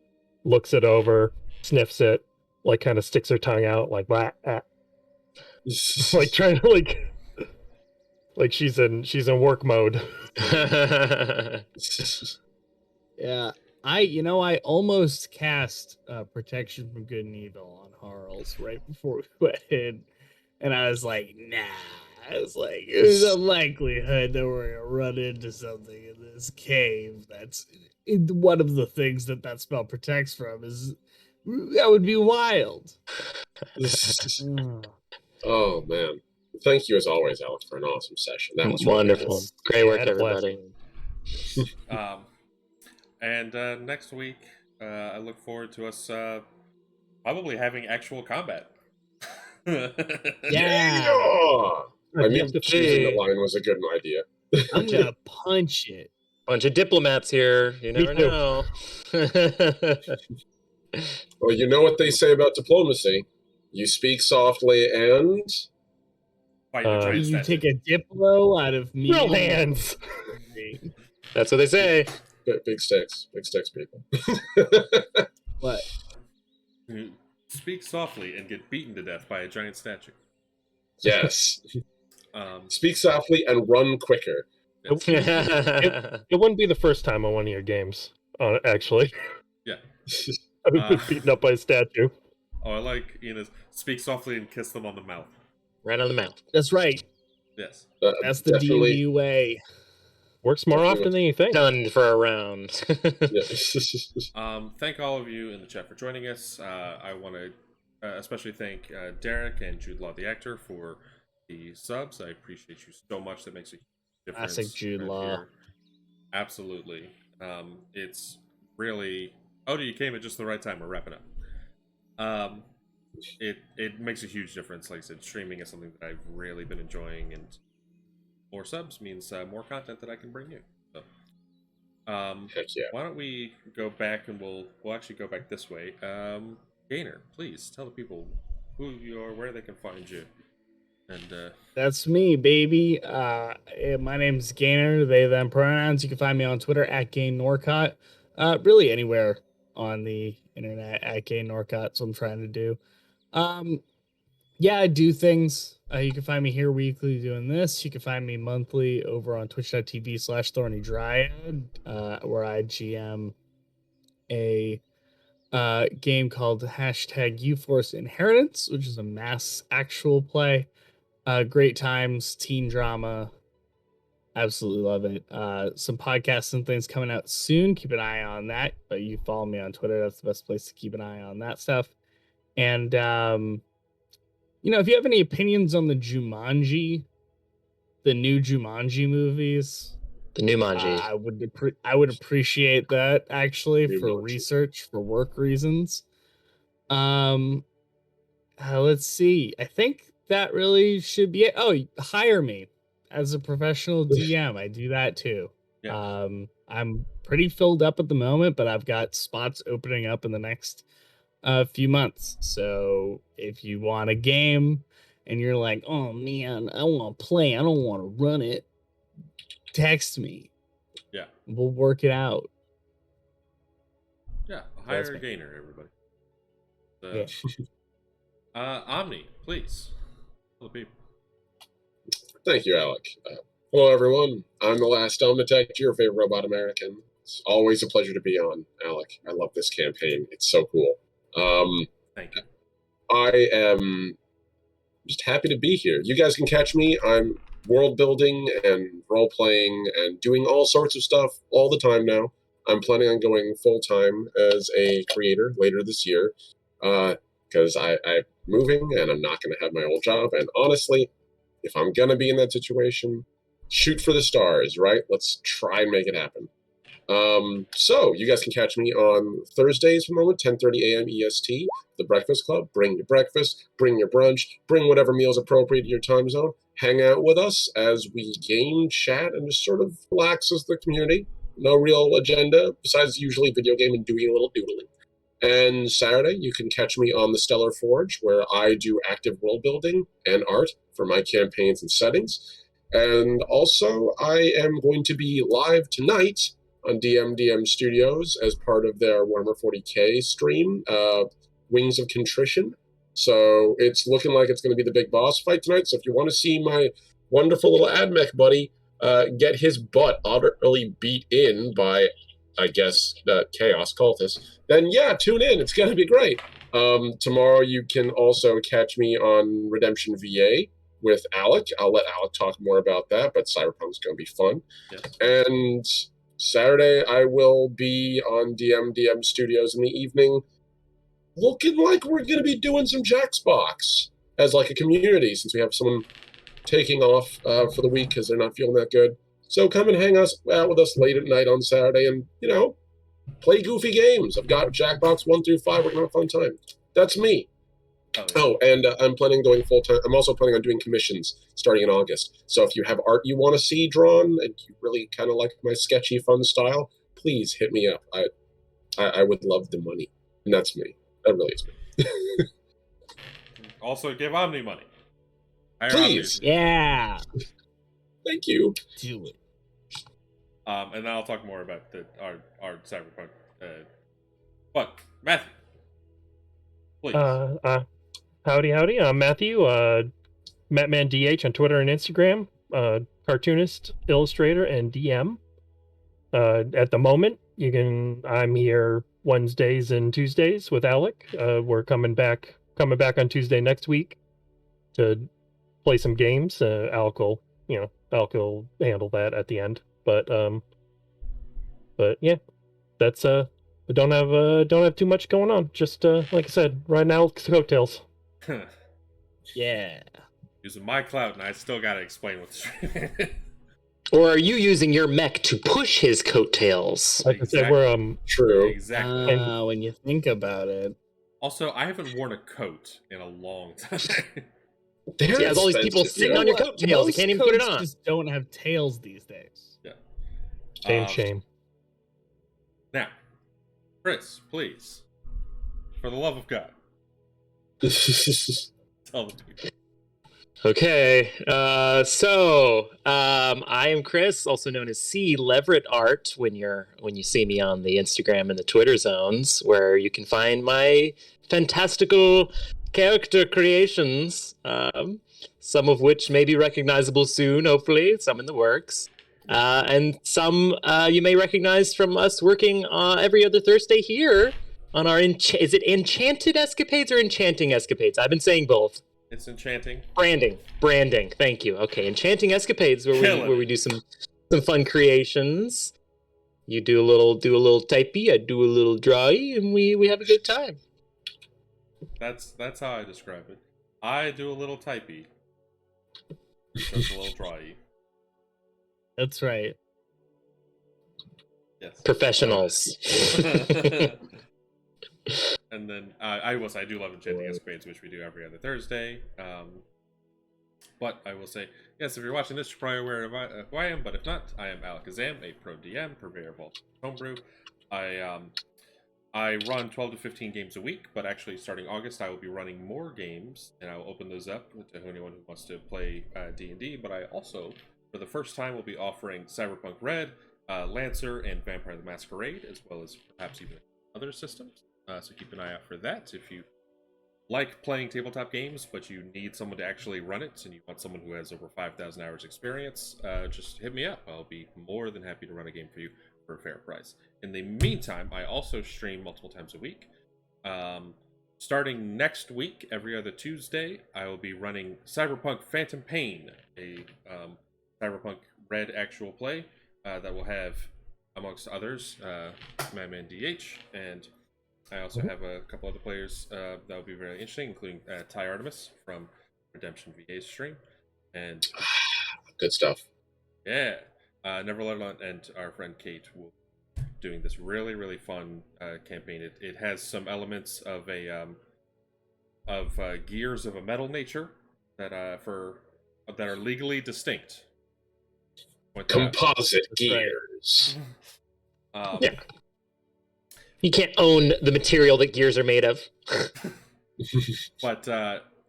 looks it over, sniffs it, like kind of sticks her tongue out, like "Wah, ah," like trying to like she's in work mode.
Yeah. I almost cast protection from good and evil on Harls right before we went in. And I was like, nah. I was like, there's a likelihood that we're gonna run into something in this cave. That's one of the things that spell protects from is that would be wild.
Oh man. Thank you as always, Alec, for an awesome session. That was
wonderful.
Really
Great work,
had a blast.
everybody.
And next week, I look forward to us probably having actual combat.
Yeah.
I mean,
Yep.
choosing the line was a good idea.
I'm gonna punch it.
Bunch of diplomats here. You
Me
never
too.
know.
Well, you know what they say about diplomacy. You speak softly and...
Fight a giant
You
statue.
take a Diplo out of me.
Real hands.
That's what they say.
Big sticks, people.
What?
You speak softly and get beaten to death by a giant statue.
Yes.
Um,
Speak softly and run quicker.
It wouldn't be the first time on one of your games, actually.
yeah.
I've been beaten up by a statue.
Oh, I like Ina's speak softly and kiss them on the mouth.
Right on the mouth.
That's right.
Yes.
That's the D&D way.
Works more
Definitely.
often than you think.
Done for a round.
Thank all of you in the chat for joining us. I want to especially thank Derek and Jude Law, the actor, for the subs. I appreciate you so much. That makes a huge difference.
Classic Jude Law.
Here. Absolutely. It's really... Oh, you came at just the right time. We're wrapping up. It makes a huge difference. Like I said, streaming is something that I've really been enjoying, and more subs means more content that I can bring you. So,
Heck yeah.
why don't we go back and we'll actually go back this way. Gainer, please tell the people who you are, where they can find you. And
That's me, baby. My name's Gainer, they, them pronouns. You can find me on Twitter at GainNorcott. Really anywhere on the internet at GainNorcott. That's what I'm trying to do. Yeah, I do things. You can find me here weekly doing this. You can find me monthly over on twitch.tv/ThornyDryad, where I GM a game called #UForce Inheritance, which is a mass actual play. Great times, teen drama. Absolutely love it. Some podcasts and things coming out soon. Keep an eye on that. But you follow me on Twitter. That's the best place to keep an eye on that stuff. And if you have any opinions on the new Jumanji movies,
The new Manji.
I would appreciate that actually
New
for
Manji.
research for work reasons. Let's see. I think that really should be it. Oh, hire me as a professional DM. I do that too.
Yeah.
I'm pretty filled up at the moment, but I've got spots opening up in the next few months. So if you want a game and you're like, oh man, I want to play, I don't want to run it, text me.
Yeah.
We'll work it out.
Yeah.
That's
Hire a
me.
gainer, everybody.
Yeah.
Omni, please. Tell the people.
Thank you, Alec. Hello, everyone. I'm the last Omnitech, your favorite robot American. It's always a pleasure to be on, Alec. I love this campaign. It's so cool.
Thank you.
I am just happy to be here. You guys can catch me. I'm world building and role playing and doing all sorts of stuff all the time now. I'm planning on going full time as a creator later this year because I'm moving and I'm not going to have my old job. And honestly, if I'm going to be in that situation, shoot for the stars, right? Let's try and make it happen. So you guys can catch me on Thursdays from the moment, 10:30 a.m. EST, The Breakfast Club. Bring your breakfast, bring your brunch, bring whatever meals appropriate to your time zone. Hang out with us as we game, chat, and just sort of relax as the community. No real agenda besides usually video game and doing a little doodling. And Saturday, you can catch me on the Stellar Forge, where I do active world building and art for my campaigns and settings. And also, I am going to be live tonight on DM Studios as part of their Warhammer 40k stream, Wings of Contrition. So it's looking like it's going to be the big boss fight tonight. So if you want to see my wonderful little AdMech buddy get his butt utterly beat in by, I guess, Chaos Cultist, then yeah, tune in. It's going to be great. Tomorrow you can also catch me on Redemption VA with Alec. I'll let Alec talk more about that, but Cyberpunk's going to be fun.
Yes.
And Saturday, I will be on DM Studios in the evening, looking like we're going to be doing some Jaxbox as like a community, since we have someone taking off for the week because they're not feeling that good. So come and hang out with us late at night on Saturday and, play goofy games. I've got Jackbox 1 through 5. We're going to have a fun time. That's me. Oh, and I'm planning on going full time. I'm also planning on doing commissions starting in August. So if you have art you want to see drawn and you really kind of like my sketchy, fun style, please hit me up. I would love the money, and that's me. That really is me.
Also, give Omni money. Hire
Please.
Omni.
Yeah.
Thank you.
Do it.
And then I'll talk more about our Cyberpunk. But Matthew, please.
Howdy. I'm Matthew, MatmanDH on Twitter and Instagram, cartoonist, illustrator, and DM. At the moment, I'm here Wednesdays and Tuesdays with Alec. We're coming back on Tuesday next week to play some games. Alec will handle that at the end. But yeah, that's we don't have too much going on. Just like I said, riding Alec's coattails.
Yeah.
Using my clout, and I still gotta explain what's.
Or are you using your mech to push his coattails?
Like I said, we're
True.
Exactly.
When you think about it.
Also, I haven't worn a coat in a long time.
They're
Yeah, all these people
expensive.
sitting on your coattails. You can't even put it on.
Just don't have tails these days.
Yeah.
shame.
Now, Chris, please, for the love of God, tell the people.
Okay, I am Chris, also known as C Leverett Art. When you see me on the Instagram and the Twitter zones, where you can find my fantastical character creations, some of which may be recognizable soon, hopefully, some in the works, and some you may recognize from us working every other Thursday here on our is it Enchanted Escapades or Enchanting Escapades? I've been saying both.
It's enchanting.
Branding. Thank you. Okay, Enchanting Escapades, where we do some fun creations. You do a little typey, I do a little drawy, and we have a good time.
That's how I describe it. I do a little typey. Just a little drawy.
That's right.
Yes.
Professionals.
And then I do love enchanting escapades, which we do every other Thursday. But I will say, yes, if you're watching this, you're probably aware of who I am. But if not, I am Alakazam, a pro DM, purveyor of all homebrew. I run 12 to 15 games a week, but actually starting August, I will be running more games, and I will open those up to anyone who wants to play D&D. But I also, for the first time, will be offering Cyberpunk Red, Lancer, and Vampire the Masquerade, as well as perhaps even other systems. So keep an eye out for that. If you like playing tabletop games, but you need someone to actually run it, and you want someone who has over 5,000 hours experience, just hit me up. I'll be more than happy to run a game for you for a fair price. In the meantime, I also stream multiple times a week. Starting next week, every other Tuesday, I will be running Cyberpunk Phantom Pain, a Cyberpunk Red actual play that will have, amongst others, Madman DH, and I also have a couple other players that will be very interesting, including Ty Artemis from Redemption VA's stream, and
Good stuff.
yeah, Never Let On, and our friend Kate will be doing this really, really fun campaign. It has some elements of a Gears of a Metal nature that that are legally distinct.
Composite gears.
Yeah. You can't own the material that gears are made of.
But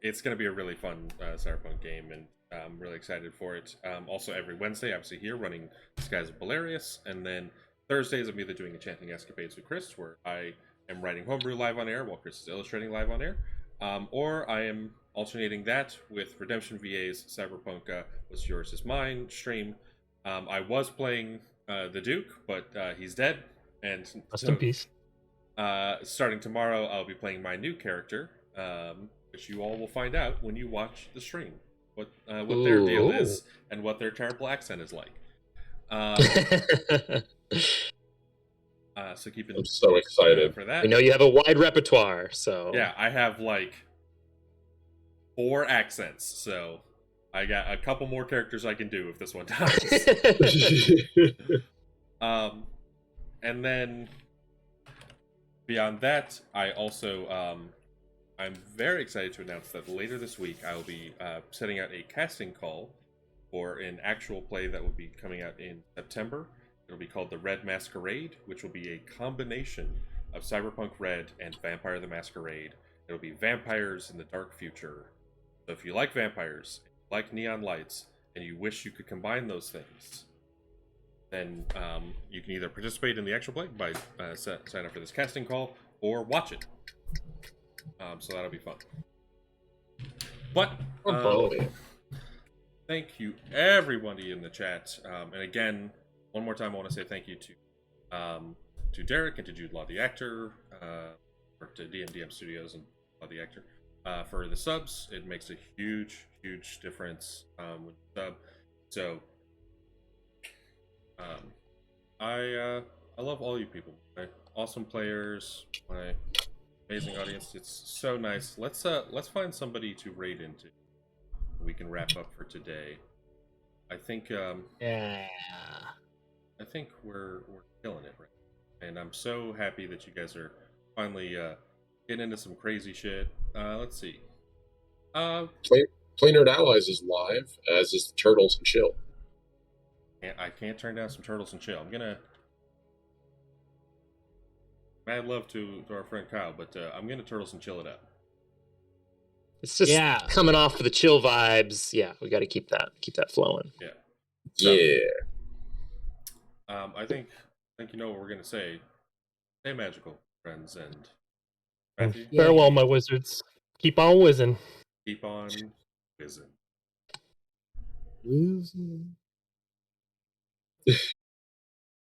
it's going to be a really fun Cyberpunk game, and I'm really excited for it. Also, every Wednesday, obviously here, running Skies of Bolarius, and then Thursdays, I'm either doing Enchanting Escapades with Chris, where I am writing Homebrew live on air while Chris is illustrating live on air, or I am alternating that with Redemption VA's Cyberpunk What's Yours Is Mine stream. I was playing the Duke, but he's dead, and
Rest in peace.
Starting tomorrow, I'll be playing my new character, which you all will find out when you watch the stream. What their deal is and what their terrible accent is like. So
I'm so excited
for that.
We know you have a wide repertoire, so
Yeah, I have like 4 accents, so I got a couple more characters I can do if this one dies. And then beyond that, I also I'm very excited to announce that later this week I will be setting out a casting call for an actual play that will be coming out in September. It'll be called The Red Masquerade, which will be a combination of Cyberpunk Red and Vampire the Masquerade. It'll be vampires in the dark future. So if you like vampires, like neon lights, and you wish you could combine those things, then you can either participate in the actual play by sign up for this casting call, or watch it. So that'll be fun. But thank you everybody in the chat, and again, one more time, I want to say thank you to Derek and to Jude Law the actor, or to DMDM Studios and Law the actor, for the subs. It makes a huge difference with the sub. So I love all you people, my awesome players, my amazing audience. It's so nice. Let's find somebody to raid into. We can wrap up for today. I think
Yeah.
I think we're killing it right now. And I'm so happy that you guys are finally getting into some crazy shit. Let's see.
Play Nerd Allies is live, as is the Turtles and Chill.
I can't turn down some Turtles and Chill. I'm gonna mad love to our friend Kyle, but I'm gonna Turtles and Chill it up.
it's just coming off of the chill vibes. Yeah, we got to keep that flowing.
Yeah.
So, yeah.
I think you know what we're gonna say. Stay magical, friends, and Matthew.
Farewell, my wizards. Keep on whizzing.
Keep on whizzing.
Losing.